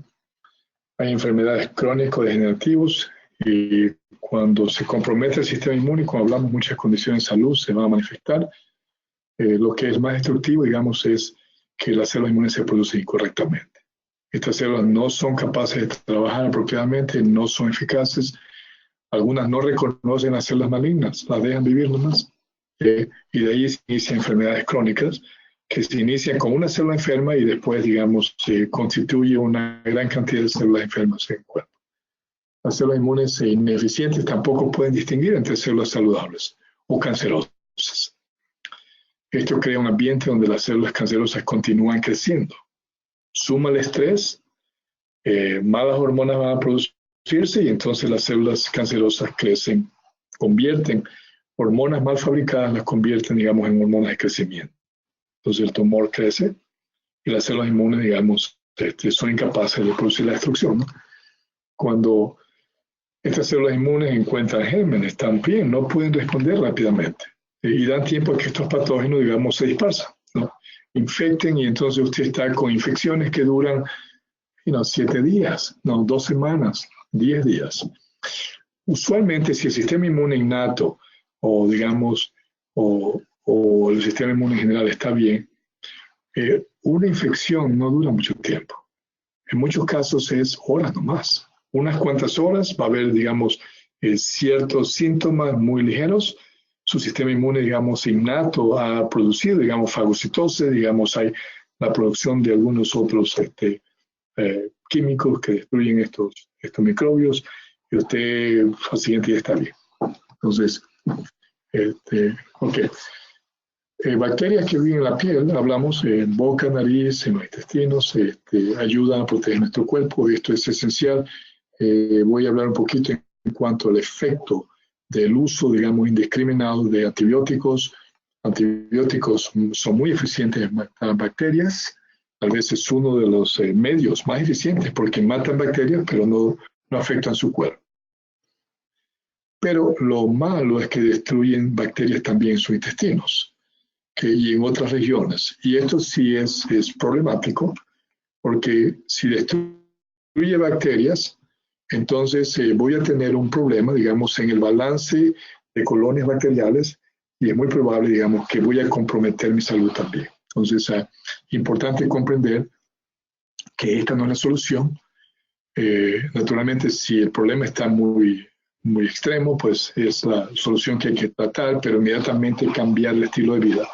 hay enfermedades crónico-degenerativas y cuando se compromete el sistema inmune, cuando hablamos de muchas condiciones de salud, se van a manifestar. Lo que es más destructivo, digamos, es que las células inmunes se producen incorrectamente. Estas células no son capaces de trabajar apropiadamente, no son eficaces. Algunas no reconocen las células malignas, las dejan vivir nomás. Y de ahí se inician enfermedades crónicas que se inician con una célula enferma y después, digamos, se constituye una gran cantidad de células enfermas en el cuerpo. Las células inmunes ineficientes tampoco pueden distinguir entre células saludables o cancerosas. Esto crea un ambiente donde las células cancerosas continúan creciendo. Suma el estrés, malas hormonas van a producirse y entonces las células cancerosas crecen, convierten hormonas mal fabricadas, las convierten, digamos, en hormonas de crecimiento. Entonces el tumor crece y las células inmunes, digamos, son incapaces de producir la destrucción, ¿no? Cuando estas células inmunes encuentran gérmenes también, no pueden responder rápidamente y dan tiempo a que estos patógenos, digamos, se dispersan, ¿no? Infecten y entonces usted está con infecciones que duran 7 días, 2 semanas, 10 días. Usualmente, si el sistema inmune innato o, digamos, o el sistema inmune en general está bien, una infección no dura mucho tiempo. En muchos casos es horas nomás. Unas cuantas horas va a haber, digamos, ciertos síntomas muy ligeros. Su sistema inmune, digamos, innato ha producido, digamos, fagocitosis, digamos, hay la producción de algunos otros químicos que destruyen estos microbios y usted al siguiente día está bien. Entonces, ok. Bacterias que viven en la piel, hablamos en boca, nariz, en los intestinos, ayudan a proteger nuestro cuerpo. Esto es esencial. Voy a hablar un poquito en cuanto al efecto del uso, digamos, indiscriminado de antibióticos. Antibióticos son muy eficientes en matar bacterias. Tal vez es uno de los medios más eficientes porque matan bacterias, pero no afectan su cuerpo. Pero lo malo es que destruyen bacterias también en sus intestinos y en otras regiones. Y esto sí es problemático porque si destruye bacterias, entonces voy a tener un problema, digamos, en el balance de colonias bacteriales y es muy probable, digamos, que voy a comprometer mi salud también. Entonces, es importante comprender que esta no es la solución. Naturalmente, si el problema está muy extremo, pues es la solución que hay que tratar, pero inmediatamente cambiar el estilo de vida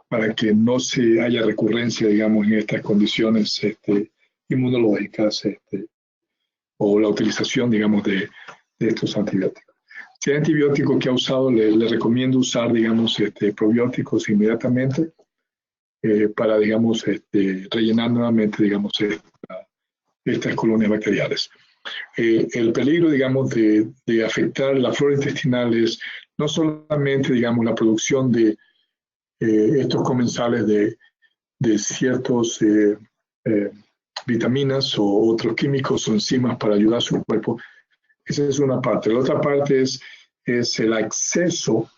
para que no se haya recurrencia, digamos, en estas condiciones inmunológicas o la utilización, digamos, de estos antibióticos. Si hay antibiótico que ha usado, le recomiendo usar, digamos, probióticos inmediatamente para, digamos, rellenar nuevamente, digamos, estas colonias bacteriales. El peligro, digamos, de afectar la flora intestinal es no solamente, digamos, la producción de estos comensales de ciertos vitaminas o otros químicos o enzimas para ayudar a su cuerpo. Esa es una parte. La otra parte es el acceso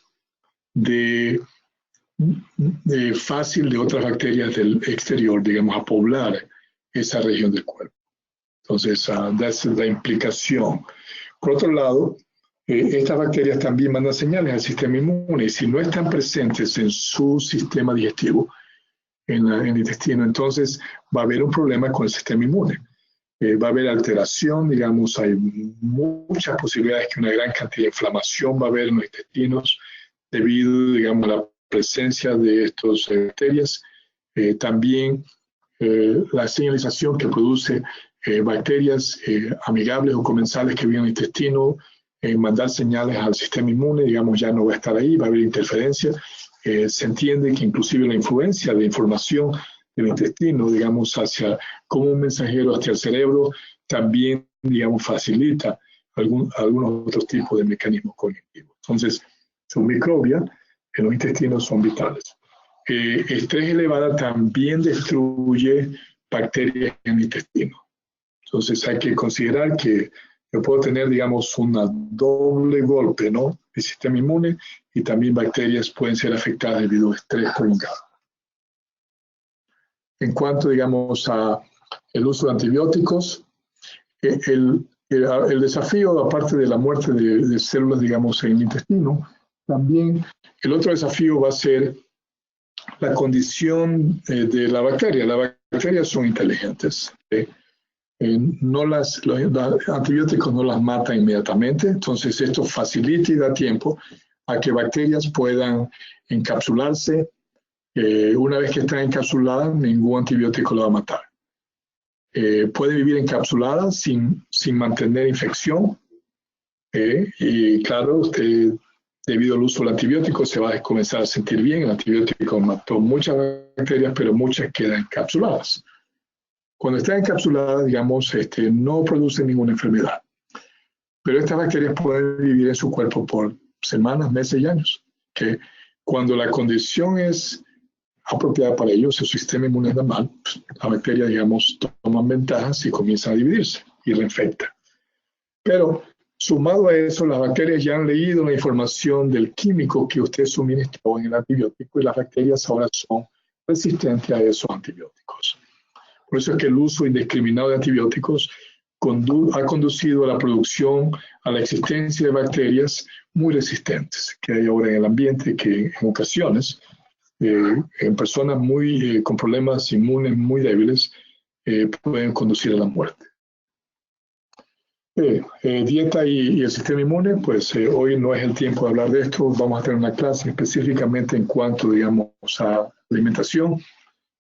fácil de otras bacterias del exterior, digamos, a poblar esa región del cuerpo. Entonces, esa es la implicación. Por otro lado, estas bacterias también mandan señales al sistema inmune y si no están presentes en su sistema digestivo, en el intestino, entonces va a haber un problema con el sistema inmune. Va a haber alteración, digamos, hay muchas posibilidades que una gran cantidad de inflamación va a haber en los intestinos debido, digamos, a la presencia de estas bacterias. También la señalización que produce bacterias amigables o comensales que viven en el intestino, mandar señales al sistema inmune, digamos, ya no va a estar ahí, va a haber interferencia. Se entiende que inclusive la influencia de información del intestino, digamos, como un mensajero hacia el cerebro, también, digamos, facilita algunos otros tipos de mecanismos cognitivos. Entonces, su microbia en los intestinos son vitales. Estrés elevado también destruye bacterias en el intestino. Entonces hay que considerar que yo puedo tener, digamos, un doble golpe, ¿no? El sistema inmune y también bacterias pueden ser afectadas debido a estrés prolongado. En cuanto, digamos, a el uso de antibióticos, el desafío, aparte de la muerte de células, digamos, en el intestino, también el otro desafío va a ser la condición de la bacteria. Las bacterias son inteligentes. Los antibióticos no las matan inmediatamente, entonces esto facilita y da tiempo a que bacterias puedan encapsularse. Una vez que están encapsuladas, ningún antibiótico la va a matar. Puede vivir encapsulada sin mantener infección, Y claro, usted, debido al uso del antibiótico, se va a comenzar a sentir bien. El antibiótico mató muchas bacterias, pero muchas quedan encapsuladas. Cuando están encapsuladas, digamos, no producen ninguna enfermedad. Pero estas bacterias pueden vivir en su cuerpo por semanas, meses y años. Que cuando la condición es apropiada para ellos, su sistema inmune anda mal, pues, las bacterias, digamos, toman ventajas y comienzan a dividirse y reinfectan. Pero sumado a eso, las bacterias ya han leído la información del químico que usted suministró en el antibiótico y las bacterias ahora son resistentes a esos antibióticos. Por eso es que el uso indiscriminado de antibióticos ha conducido a la producción, a la existencia de bacterias muy resistentes que hay ahora en el ambiente, que en ocasiones, en personas con problemas inmunes muy débiles, pueden conducir a la muerte. Dieta y el sistema inmune, pues hoy no es el tiempo de hablar de esto. Vamos a tener una clase específicamente en cuanto, digamos, a alimentación.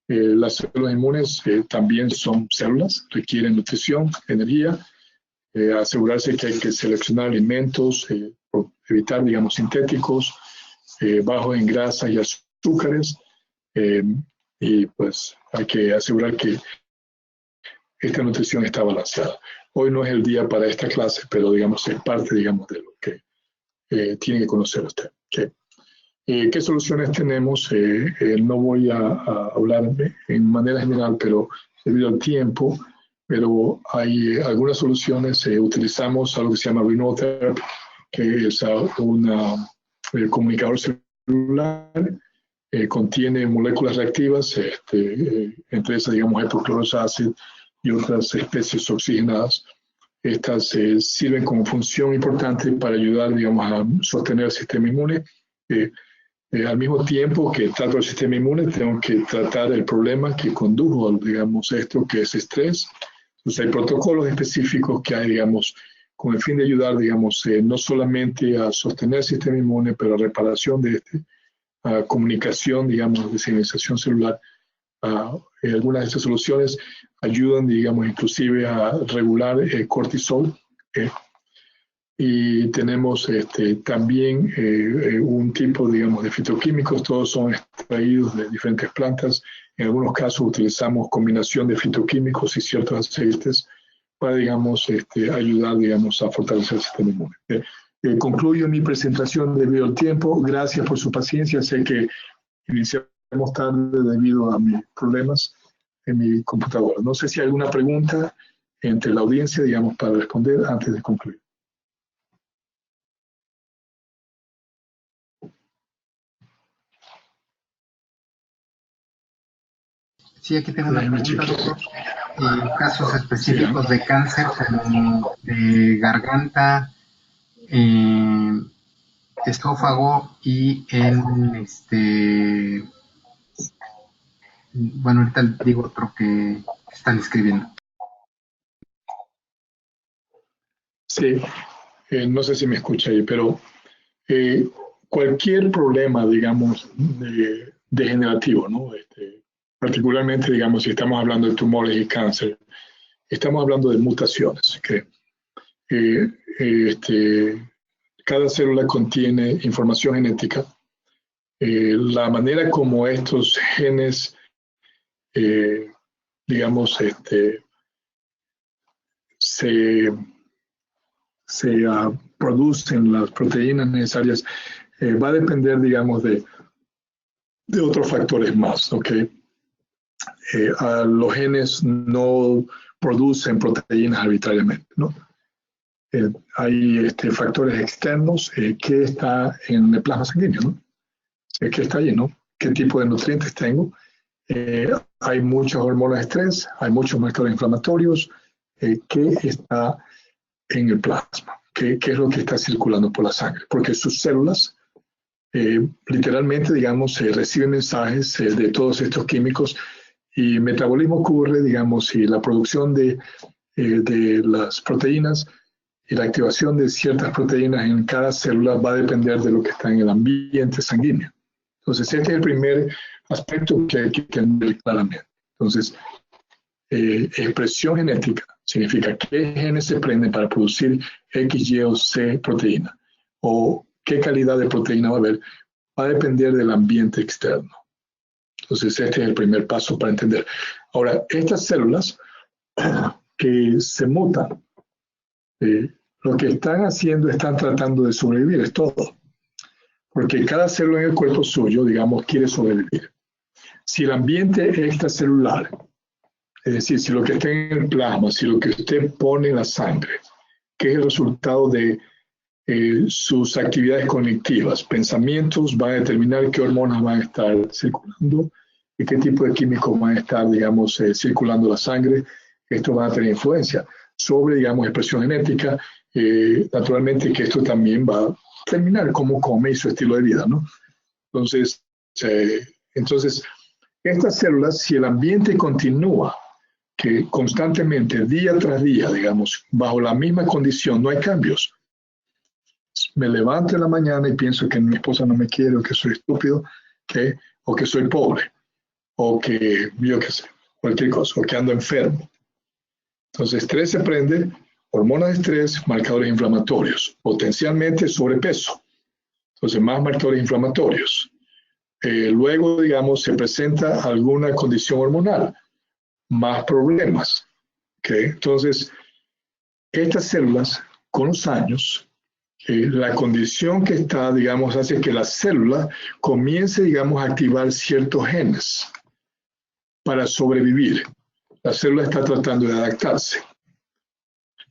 Las células inmunes también son células, requieren nutrición, energía, asegurarse que hay que seleccionar alimentos, evitar, digamos, sintéticos, bajos en grasas y azúcares, y pues hay que asegurar que esta nutrición está balanceada. Hoy no es el día para esta clase, pero digamos es parte, digamos, de lo que tiene que conocer usted. ¿Qué soluciones tenemos? No voy a hablar en manera general, pero debido al tiempo, pero hay algunas soluciones. Utilizamos algo que se llama Renewal Therapy, que es un comunicador celular, contiene moléculas reactivas, entre esas, digamos, hepoclorous acid y otras especies oxigenadas. Estas sirven como función importante para ayudar, digamos, a sostener el sistema inmune. Al mismo tiempo que trato el sistema inmune, tengo que tratar el problema que condujo, digamos, esto, que es estrés. Entonces, hay protocolos específicos que hay, digamos, con el fin de ayudar, digamos, no solamente a sostener el sistema inmune, pero a reparación de a comunicación, digamos, de señalización celular. Algunas de estas soluciones ayudan, digamos, inclusive a regular el cortisol. Y tenemos también un tipo, digamos, de fitoquímicos. Todos son extraídos de diferentes plantas. En algunos casos utilizamos combinación de fitoquímicos y ciertos aceites para, digamos, ayudar, digamos, a fortalecer el sistema inmune. Concluyo mi presentación debido al tiempo. Gracias por su paciencia. Sé que iniciamos tarde debido a mis problemas en mi computadora. No sé si hay alguna pregunta entre la audiencia, digamos, para responder antes de concluir. Sí, aquí tengo una pregunta, doctor. Casos específicos de cáncer como de garganta, esófago y bueno, ahorita digo otro que están escribiendo. Sí, no sé si me escucha ahí, pero cualquier problema, digamos, degenerativo, ¿no? Particularmente, digamos, si estamos hablando de tumores y cáncer, estamos hablando de mutaciones, que cada célula contiene información genética. La manera como estos genes, digamos, se producen las proteínas necesarias, va a depender, digamos, de otros factores más, ¿ok? Los genes no producen proteínas arbitrariamente, ¿no? Hay factores externos que está en el plasma sanguíneo, ¿no? ¿Qué está allí, no? ¿Qué tipo de nutrientes tengo? Hay muchas hormonas de estrés, hay muchos marcadores inflamatorios. ¿Qué está en el plasma? ¿Qué es lo que está circulando por la sangre? Porque sus células, literalmente, digamos, reciben mensajes de todos estos químicos y el metabolismo ocurre, digamos, y la producción de las proteínas y la activación de ciertas proteínas en cada célula va a depender de lo que está en el ambiente sanguíneo. Entonces, este es el primer aspecto que hay que entender claramente. Entonces, expresión genética, Significa qué genes se prenden para producir X, Y o Z proteína, o qué calidad de proteína va a haber, va a depender del ambiente externo. Entonces, este es el primer paso para entender. Ahora, estas células que se mutan, lo que están haciendo, están tratando de sobrevivir, es todo. Porque cada célula en el cuerpo suyo, digamos, quiere sobrevivir. Si el ambiente extracelular, es decir, si lo que está en el plasma, si lo que usted pone en la sangre, que es el resultado de sus actividades cognitivas, pensamientos, van a determinar qué hormonas van a estar circulando y qué tipo de químicos van a estar, digamos, circulando la sangre. Esto va a tener influencia sobre, digamos, expresión genética. Naturalmente que esto también va a determinar cómo come y su estilo de vida, ¿no? Entonces, estas células, si el ambiente continúa, que constantemente, día tras día, digamos, bajo la misma condición, no hay cambios. Me levanto en la mañana y pienso que mi esposa no me quiere, o que soy estúpido, o que soy pobre, o que, yo qué sé, cualquier cosa, o que ando enfermo. Entonces, estrés se prende, hormonas de estrés, marcadores inflamatorios, potencialmente sobrepeso. Entonces, más marcadores inflamatorios. Luego, digamos, se presenta alguna condición hormonal, más problemas. Entonces, estas células, con los años, la condición que está, digamos, hace que la célula comience, digamos, a activar ciertos genes para sobrevivir. La célula está tratando de adaptarse.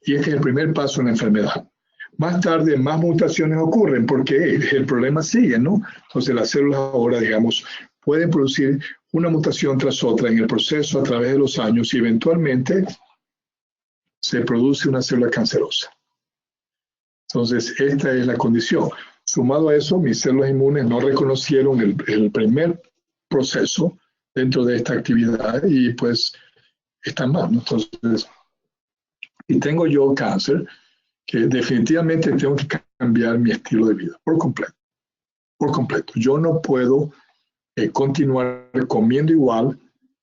Y este es el primer paso en la enfermedad. Más tarde, más mutaciones ocurren porque el problema sigue, ¿no? Entonces, las células ahora, digamos, pueden producir una mutación tras otra en el proceso a través de los años y eventualmente se produce una célula cancerosa. Entonces, esta es la condición. Sumado a eso, mis células inmunes no reconocieron el primer proceso dentro de esta actividad y pues están mal, ¿no? Entonces, si tengo yo cáncer, que definitivamente tengo que cambiar mi estilo de vida por completo. Por completo. Yo no puedo continuar comiendo igual,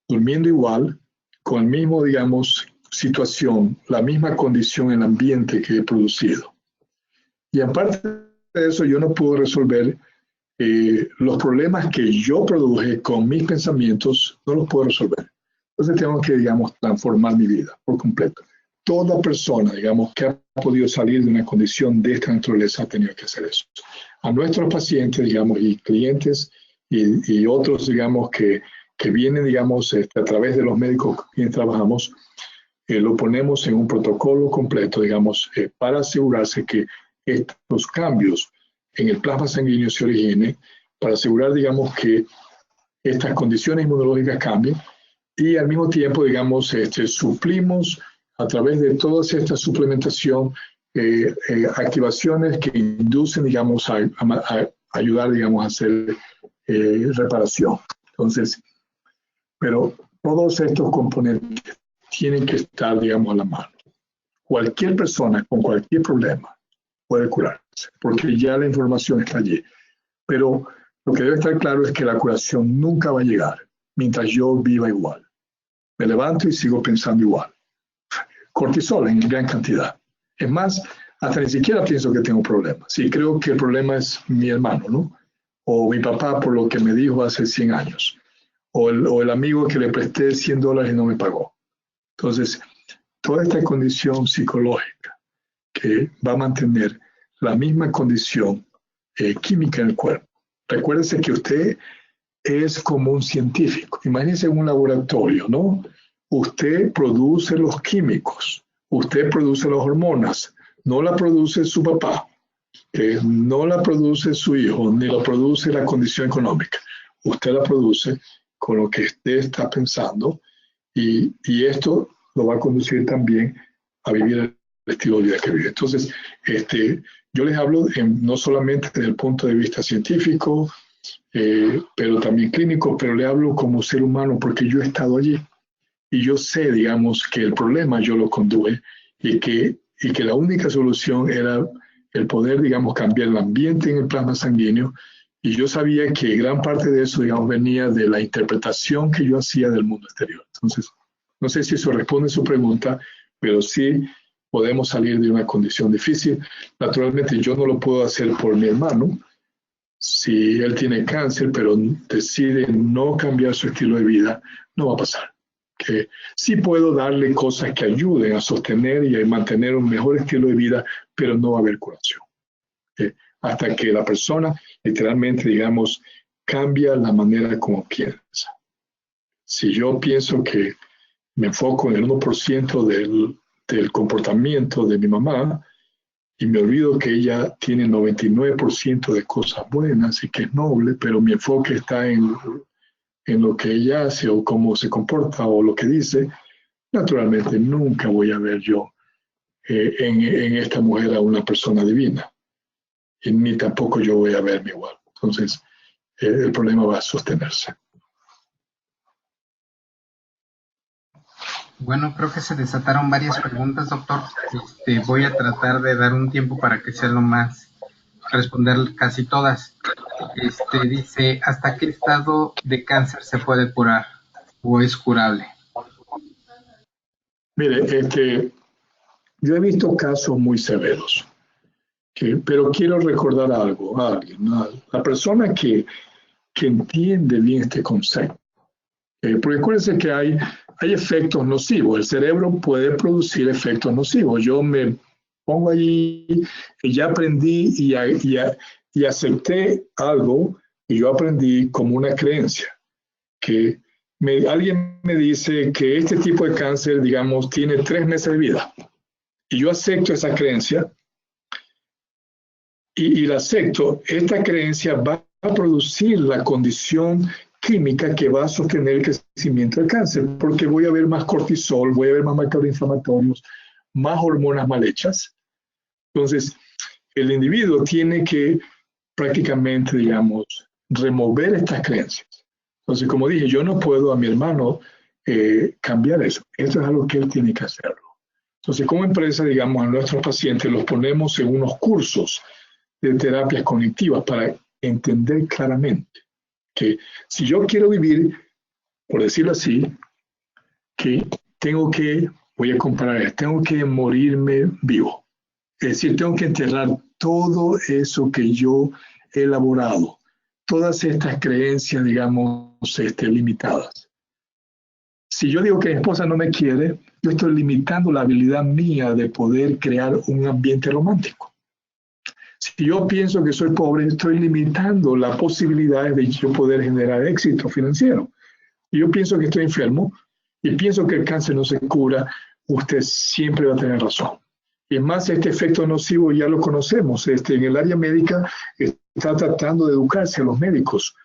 durmiendo igual, con el mismo, digamos, situación, la misma condición en el ambiente que he producido. Y aparte de eso, yo no puedo resolver los problemas que yo produje con mis pensamientos, no los puedo resolver. Entonces tengo que, digamos, transformar mi vida por completo. Toda persona, digamos, que ha podido salir de una condición de esta naturaleza ha tenido que hacer eso. A nuestros pacientes, digamos, y clientes y otros, digamos, que vienen, digamos, a través de los médicos con quienes trabajamos, lo ponemos en un protocolo completo, digamos, para asegurarse que estos cambios en el plasma sanguíneo se originen, para asegurar, digamos, que estas condiciones inmunológicas cambien y al mismo tiempo, digamos, suplimos a través de toda esta suplementación activaciones que inducen, digamos, a ayudar, digamos, a hacer reparación. Entonces, pero todos estos componentes tienen que estar, digamos, a la mano. Cualquier persona con cualquier problema puede curarse, porque ya la información está allí. Pero lo que debe estar claro es que la curación nunca va a llegar mientras yo viva igual. Me levanto y sigo pensando igual. Cortisol en gran cantidad. Es más, hasta ni siquiera pienso que tengo problemas. Sí, creo que el problema es mi hermano, ¿no? O mi papá por lo que me dijo hace 100 años. O el amigo que le presté $100 y no me pagó. Entonces, toda esta condición psicológica que va a mantener la misma condición química en el cuerpo. Recuérdese que usted es como un científico. Imagínese un laboratorio, ¿no? Usted produce los químicos, usted produce las hormonas, no la produce su papá, no la produce su hijo, ni la produce la condición económica. Usted la produce con lo que usted está pensando y esto lo va a conducir también a vivir el estilo de vida que vive. Entonces, yo les hablo no solamente desde el punto de vista científico, pero también clínico, pero le hablo como ser humano porque yo he estado allí. Y yo sé, digamos, que el problema yo lo conduje y que la única solución era el poder, digamos, cambiar el ambiente en el plasma sanguíneo. Y yo sabía que gran parte de eso, digamos, venía de la interpretación que yo hacía del mundo exterior. Entonces, no sé si eso responde a su pregunta, pero sí podemos salir de una condición difícil. Naturalmente yo no lo puedo hacer por mi hermano. Si él tiene cáncer, pero decide no cambiar su estilo de vida, no va a pasar. Que sí puedo darle cosas que ayuden a sostener y a mantener un mejor estilo de vida, pero no va a haber curación. Hasta que la persona literalmente, digamos, cambia la manera como piensa. Si yo pienso que me enfoco en el 1% del comportamiento de mi mamá y me olvido que ella tiene 99% de cosas buenas y que es noble, pero mi enfoque está en lo que ella hace o cómo se comporta o lo que dice, naturalmente nunca voy a ver yo en esta mujer a una persona divina. Y ni tampoco yo voy a verme igual. Entonces, el problema va a sostenerse. Bueno, creo que se desataron varias preguntas, doctor. Voy a tratar de dar un tiempo para que sea lo más, responder casi todas. Dice, ¿hasta qué estado de cáncer se puede curar o es curable? Mire, yo he visto casos muy severos, pero quiero recordar algo a alguien, ¿no? La persona que entiende bien este concepto. Porque acuérdense que hay efectos nocivos. El cerebro puede producir efectos nocivos. Yo me pongo allí y ya aprendí y acepté algo y yo aprendí como una creencia. Que alguien me dice que este tipo de cáncer, digamos, tiene 3 meses de vida. Y yo acepto esa creencia y la acepto. Esta creencia va a producir la condición química que va a sostener el crecimiento del cáncer, porque voy a ver más cortisol, voy a ver más marcadores inflamatorios, más hormonas mal hechas. Entonces, el individuo tiene que prácticamente, digamos, remover estas creencias. Entonces, como dije, yo no puedo a mi hermano cambiar eso. Esto es algo que él tiene que hacerlo. Entonces, como empresa, digamos, a nuestros pacientes los ponemos en unos cursos de terapias cognitivas para entender claramente que si yo quiero vivir, por decirlo así, que voy a comparar, tengo que morirme vivo. Es decir, tengo que enterrar todo eso que yo he elaborado, todas estas creencias, digamos, limitadas. Si yo digo que mi esposa no me quiere, yo estoy limitando la habilidad mía de poder crear un ambiente romántico. Si yo pienso que soy pobre, estoy limitando las posibilidades de yo poder generar éxito financiero. Si yo pienso que estoy enfermo y pienso que el cáncer no se cura, usted siempre va a tener razón. Y es más, este efecto nocivo ya lo conocemos. En el área médica está tratando de educarse a los médicos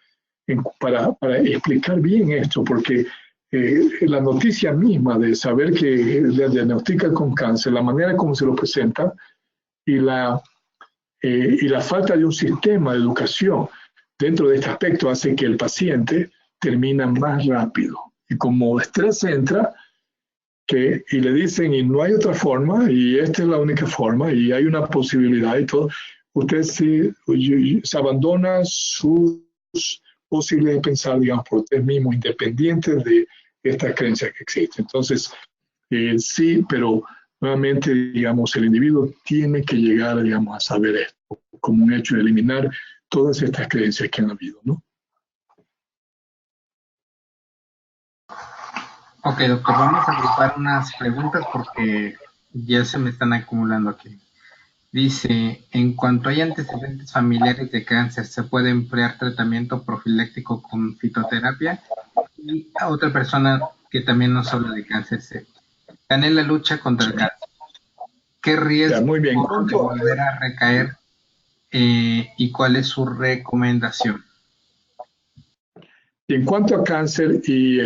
para explicar bien esto, porque la noticia misma de saber que le diagnostican con cáncer, la manera como se lo presenta y la falta de un sistema de educación dentro de este aspecto hace que el paciente termina más rápido. Y como estrés entra, y le dicen, y no hay otra forma, y esta es la única forma, y hay una posibilidad y todo, usted se abandona sus posibilidades de pensar, digamos, por usted mismo, independientes de estas creencias que existen. Entonces, sí, pero nuevamente, digamos, el individuo tiene que llegar, digamos, a saber esto, como un hecho de eliminar todas estas creencias que han habido, ¿no? Ok, doctor, vamos a agrupar unas preguntas porque ya se me están acumulando aquí. Dice, en cuanto hay antecedentes familiares de cáncer, ¿se puede emplear tratamiento profiláctico con fitoterapia? Y a otra persona que también nos habla de cáncer, se gana en la lucha contra el cáncer. ¿Qué riesgo muy bien. de volver a recaer y cuál es su recomendación? En cuanto a cáncer y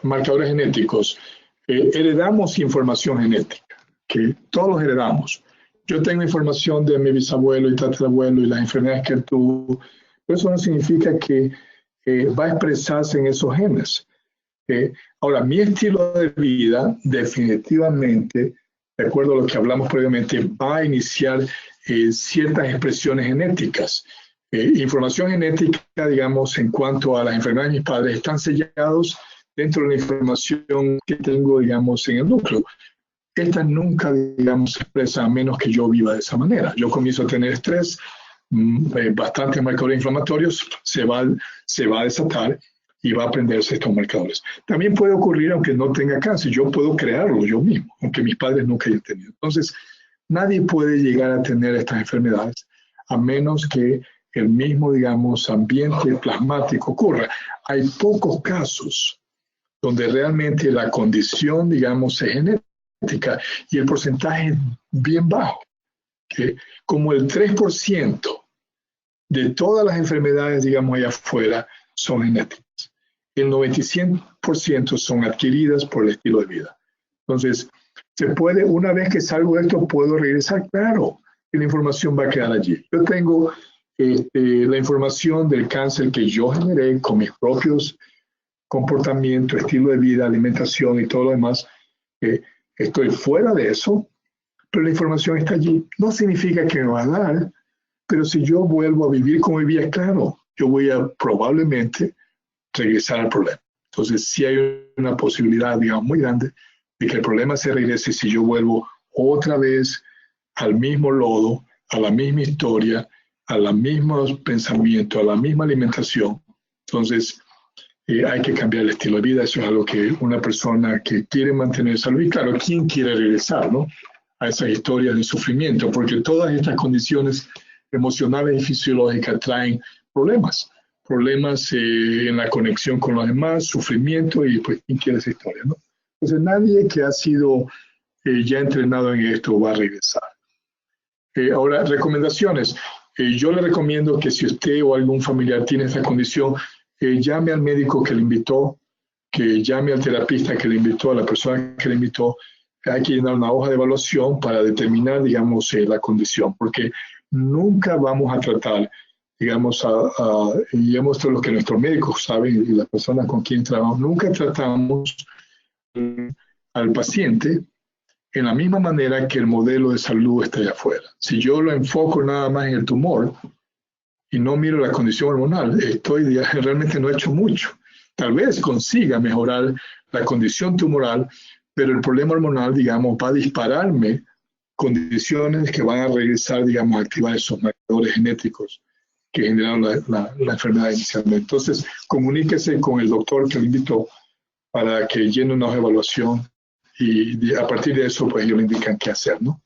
marcadores genéticos, heredamos información genética, que todos los heredamos. Yo tengo información de mi bisabuelo y tatarabuelo y las enfermedades que él tuvo, pero eso no significa que va a expresarse en esos genes. Ahora, mi estilo de vida definitivamente, de acuerdo a lo que hablamos previamente, va a iniciar ciertas expresiones genéticas. Información genética, digamos, en cuanto a las enfermedades de mis padres, están sellados dentro de la información que tengo, digamos, en el núcleo. esta nunca, digamos, se expresa a menos que yo viva de esa manera. Yo comienzo a tener estrés, bastantes marcadores inflamatorios, se va a desatar y va a prenderse estos marcadores. También puede ocurrir aunque no tenga cáncer, yo puedo crearlo yo mismo, aunque mis padres nunca hayan tenido. Entonces, nadie puede llegar a tener estas enfermedades a menos que el mismo, digamos, ambiente plasmático ocurra. Hay pocos casos donde realmente la condición, digamos, es genética y el porcentaje es bien bajo. Como el 3% de todas las enfermedades, digamos, allá afuera son genéticas. El 95% son adquiridas por el estilo de vida. Entonces, se puede, una vez que salgo de esto, puedo regresar, claro, y la información va a quedar allí. Yo tengo la información del cáncer que yo generé con mis propios comportamientos, estilo de vida, alimentación y todo lo demás. Estoy fuera de eso, pero la información está allí. No significa que me va a dar, pero si yo vuelvo a vivir como vivía, claro, yo voy a probablemente regresar al problema. Entonces, sí hay una posibilidad, digamos, muy grande de que el problema se regrese si yo vuelvo otra vez al mismo lodo, a la misma historia, a los mismos pensamientos, a la misma alimentación. Entonces, hay que cambiar el estilo de vida. Eso es algo que una persona que quiere mantener salud, y claro, ¿quién quiere regresar, no?, a esas historias de sufrimiento? Porque todas estas condiciones emocionales y fisiológicas traen problemas en la conexión con los demás, sufrimiento, y pues, ¿quién quiere esa historia, no? Entonces, nadie que ha sido ya entrenado en esto va a regresar. Ahora, recomendaciones. Yo le recomiendo que si usted o algún familiar tiene esta condición, llame al médico que le invitó, que llame al terapista que le invitó, a la persona que le invitó. Hay que llenar una hoja de evaluación para determinar, digamos, la condición, porque nunca vamos a tratar, digamos, y hemos visto lo que nuestros médicos saben y las personas con quien trabajamos, nunca tratamos al paciente en la misma manera que el modelo de salud está allá afuera. Si yo lo enfoco nada más en el tumor y no miro la condición hormonal, realmente no he hecho mucho. Tal vez consiga mejorar la condición tumoral, pero el problema hormonal, digamos, va a dispararme condiciones que van a regresar, digamos, a activar esos marcadores genéticos que generaron la enfermedad inicialmente. Entonces, comuníquese con el doctor que le invitó para que llene una evaluación y a partir de eso, pues ellos le indican qué hacer, ¿no?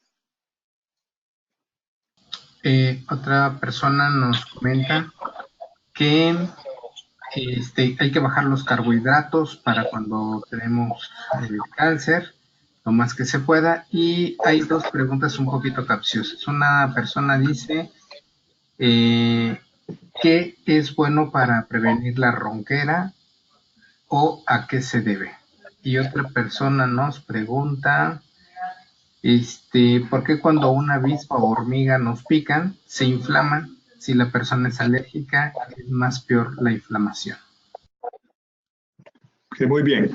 Otra persona nos comenta que hay que bajar los carbohidratos para cuando tenemos el cáncer, lo más que se pueda. Y hay dos preguntas un poquito capciosas. Una persona dice, ¿qué es bueno para prevenir la ronquera o a qué se debe? Y otra persona nos pregunta, ¿por qué cuando una avispa o hormiga nos pican, se inflaman? Si la persona es alérgica, es más peor la inflamación. Okay, muy bien.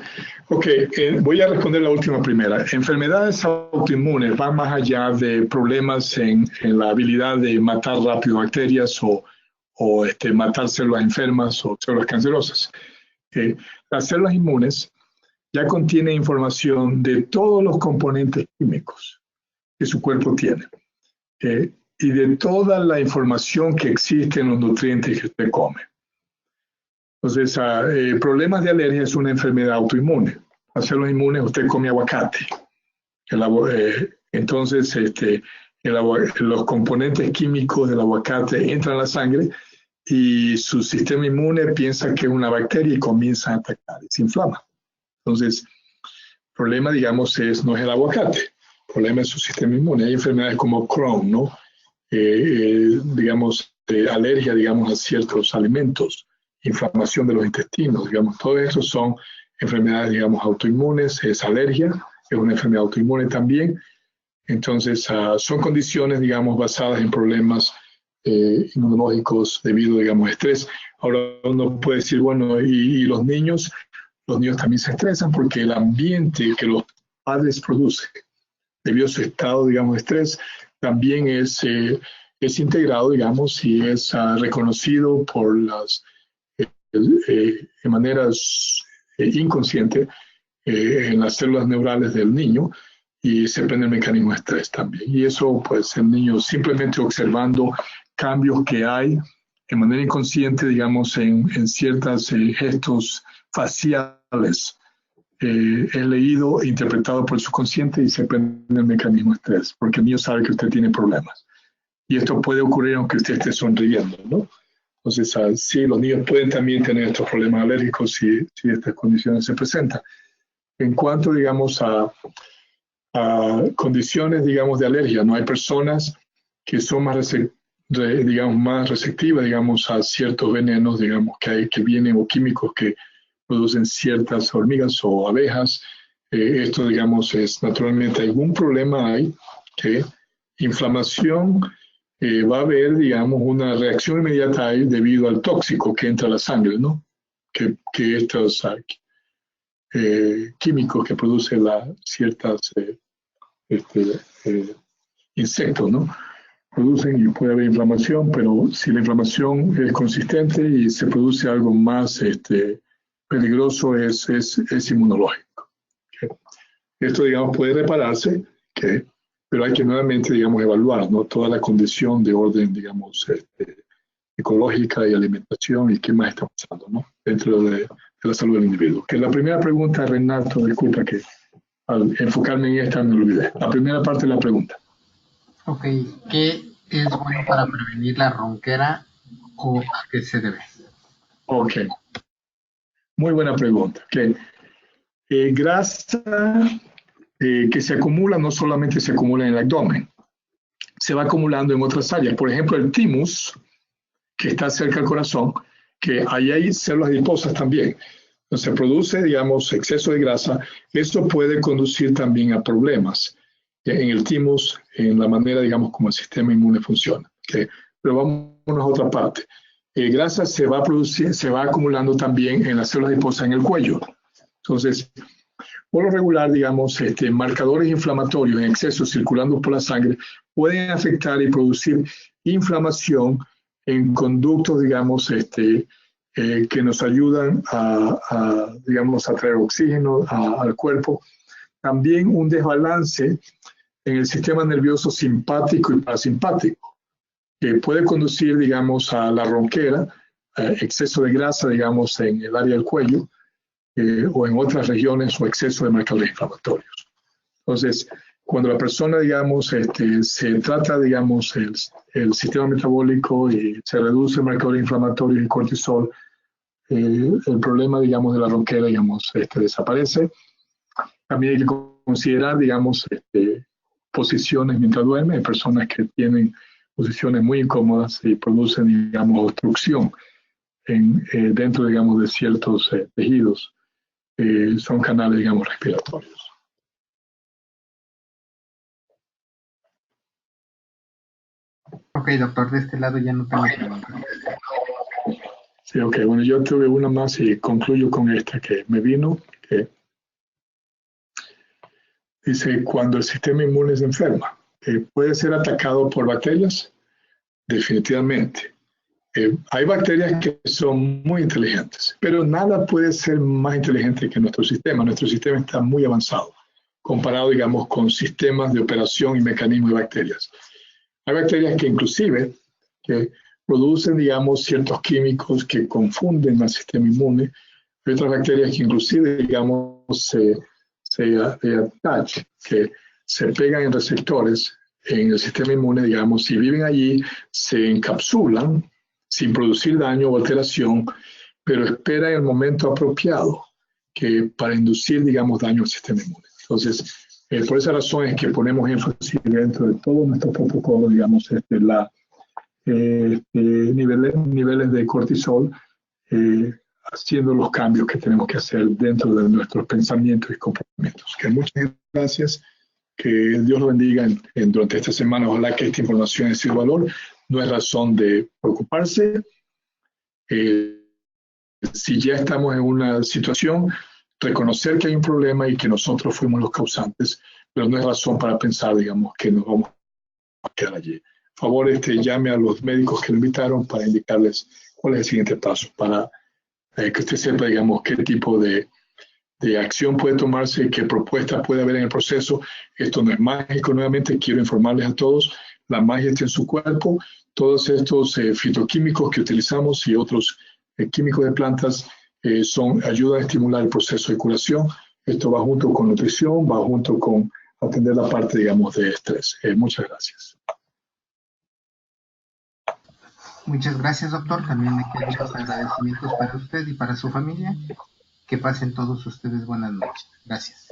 Ok, voy a responder la última primera. Enfermedades autoinmunes van más allá de problemas en la habilidad de matar rápido bacterias o matar células enfermas o células cancerosas. Las células inmunes ya contienen información de todos los componentes químicos que su cuerpo tiene y de toda la información que existe en los nutrientes que usted come. Entonces, problemas de alergia es una enfermedad autoinmune. Las células inmunes, usted come aguacate. Entonces, los componentes químicos del aguacate entran a la sangre y su sistema inmune piensa que es una bacteria y comienza a atacar y se inflama. Entonces, el problema, digamos, no es el aguacate. El problema es su sistema inmune. Hay enfermedades como Crohn, ¿no? Digamos, alergia, digamos, a ciertos alimentos, inflamación de los intestinos, digamos, todo esto son enfermedades, digamos, autoinmunes. Es alergia, es una enfermedad autoinmune también. Entonces, son condiciones, digamos, basadas en problemas inmunológicos debido, digamos, a estrés. Ahora uno puede decir, bueno, ¿y los niños? Los niños también se estresan porque el ambiente que los padres producen debido a su estado, digamos, de estrés, también es integrado, digamos, y es reconocido por de maneras inconscientes en las células neurales del niño, y se prende el mecanismo de estrés también. Y eso, pues, el niño simplemente observando cambios que hay de manera inconsciente, digamos, en ciertos gestos faciales, es leído e interpretado por el subconsciente y se prende el mecanismo de estrés, porque el niño sabe que usted tiene problemas. Y esto puede ocurrir aunque usted esté sonriendo, ¿no? Entonces, sí, los niños pueden también tener estos problemas alérgicos si estas condiciones se presentan. En cuanto, digamos, a condiciones, digamos, de alergia, no hay personas que son más, digamos, más receptivas, digamos, a ciertos venenos, digamos, que vienen o químicos que producen ciertas hormigas o abejas. Esto, digamos, es naturalmente algún problema hay, que inflamación, va a haber, digamos, una reacción inmediata ahí debido al tóxico que entra a la sangre, ¿no? Que estos químicos que producen ciertas insectos, ¿no? Producen y puede haber inflamación, pero si la inflamación es consistente y se produce algo más peligroso es inmunológico. ¿Okay? Esto, digamos, puede repararse, ¿okay? Pero hay que nuevamente, digamos, evaluar, ¿no? Toda la condición de orden, digamos, ecológica y alimentación y qué más está pasando, ¿no? Dentro de la salud del individuo. Que la primera pregunta, Renato, disculpa que al enfocarme en esta me olvidé. La primera parte de la pregunta. Ok, ¿qué es bueno para prevenir la ronquera o a qué se debe? Ok, muy buena pregunta. Okay. Grasa que se acumula no solamente se acumula en el abdomen, se va acumulando en otras áreas. Por ejemplo, el thymus, que está cerca del corazón, que ahí hay células adiposas también. Entonces se produce, digamos, exceso de grasa. Esto puede conducir también a problemas en el thymus, en la manera, digamos, como el sistema inmune funciona. ¿Okay? Pero vámonos a otra parte. Grasa se va acumulando también en las células adiposas en el cuello. Entonces, por lo regular, digamos, marcadores inflamatorios en exceso circulando por la sangre pueden afectar y producir inflamación en conductos, digamos, que nos ayudan digamos, a traer oxígeno al cuerpo. También un desbalance en el sistema nervioso simpático y parasimpático, que puede conducir, digamos, a la ronquera, exceso de grasa, digamos, en el área del cuello, o en otras regiones, o exceso de marcadores inflamatorios. Entonces, cuando la persona, digamos, se trata, digamos, el sistema metabólico y se reduce el marcador inflamatorio y cortisol, el problema, digamos, de la ronquera, digamos, desaparece. También hay que considerar, digamos, posiciones mientras duerme. Hay personas que tienen posiciones muy incómodas y producen, digamos, obstrucción dentro, digamos, de ciertos tejidos. Son canales, digamos, respiratorios. Ok, doctor, de este lado ya no tengo preguntas. Sí, ok, bueno, yo tuve una más y concluyo con esta que me vino, que dice, cuando el sistema inmune se enferma, ¿puede ser atacado por bacterias? Definitivamente. Hay bacterias que son muy inteligentes, pero nada puede ser más inteligente que nuestro sistema. Nuestro sistema está muy avanzado, comparado, digamos, con sistemas de operación y mecanismos de bacterias. Hay bacterias que inclusive que producen, digamos, ciertos químicos que confunden al sistema inmune. Hay otras bacterias que inclusive, digamos, se attach, que se pegan en receptores en el sistema inmune, digamos, si viven allí, se encapsulan sin producir daño o alteración, pero esperan el momento apropiado para inducir, digamos, daño al sistema inmune. Entonces, por esa razón es que ponemos énfasis dentro de todos nuestros protocolos, digamos, niveles de cortisol, haciendo los cambios que tenemos que hacer dentro de nuestros pensamientos y comportamientos. Que muchas gracias, que Dios lo bendiga durante esta semana. Ojalá que esta información haya sido de valor. No es razón de preocuparse. Si ya estamos en una situación, reconocer que hay un problema y que nosotros fuimos los causantes, pero no es razón para pensar, digamos, que nos vamos a quedar allí. Por favor, llame a los médicos que lo invitaron para indicarles cuál es el siguiente paso, para que usted sepa, digamos, qué tipo de de acción puede tomarse, qué propuestas puede haber en el proceso. Esto no es mágico, nuevamente quiero informarles a todos, la magia está en su cuerpo. Todos estos fitoquímicos que utilizamos y otros químicos de plantas ayudan a estimular el proceso de curación. Esto va junto con nutrición, va junto con atender la parte, digamos, de estrés. Muchas gracias. Muchas gracias, doctor. También me quedan muchos agradecimientos para usted y para su familia. Que pasen todos ustedes buenas noches. Gracias.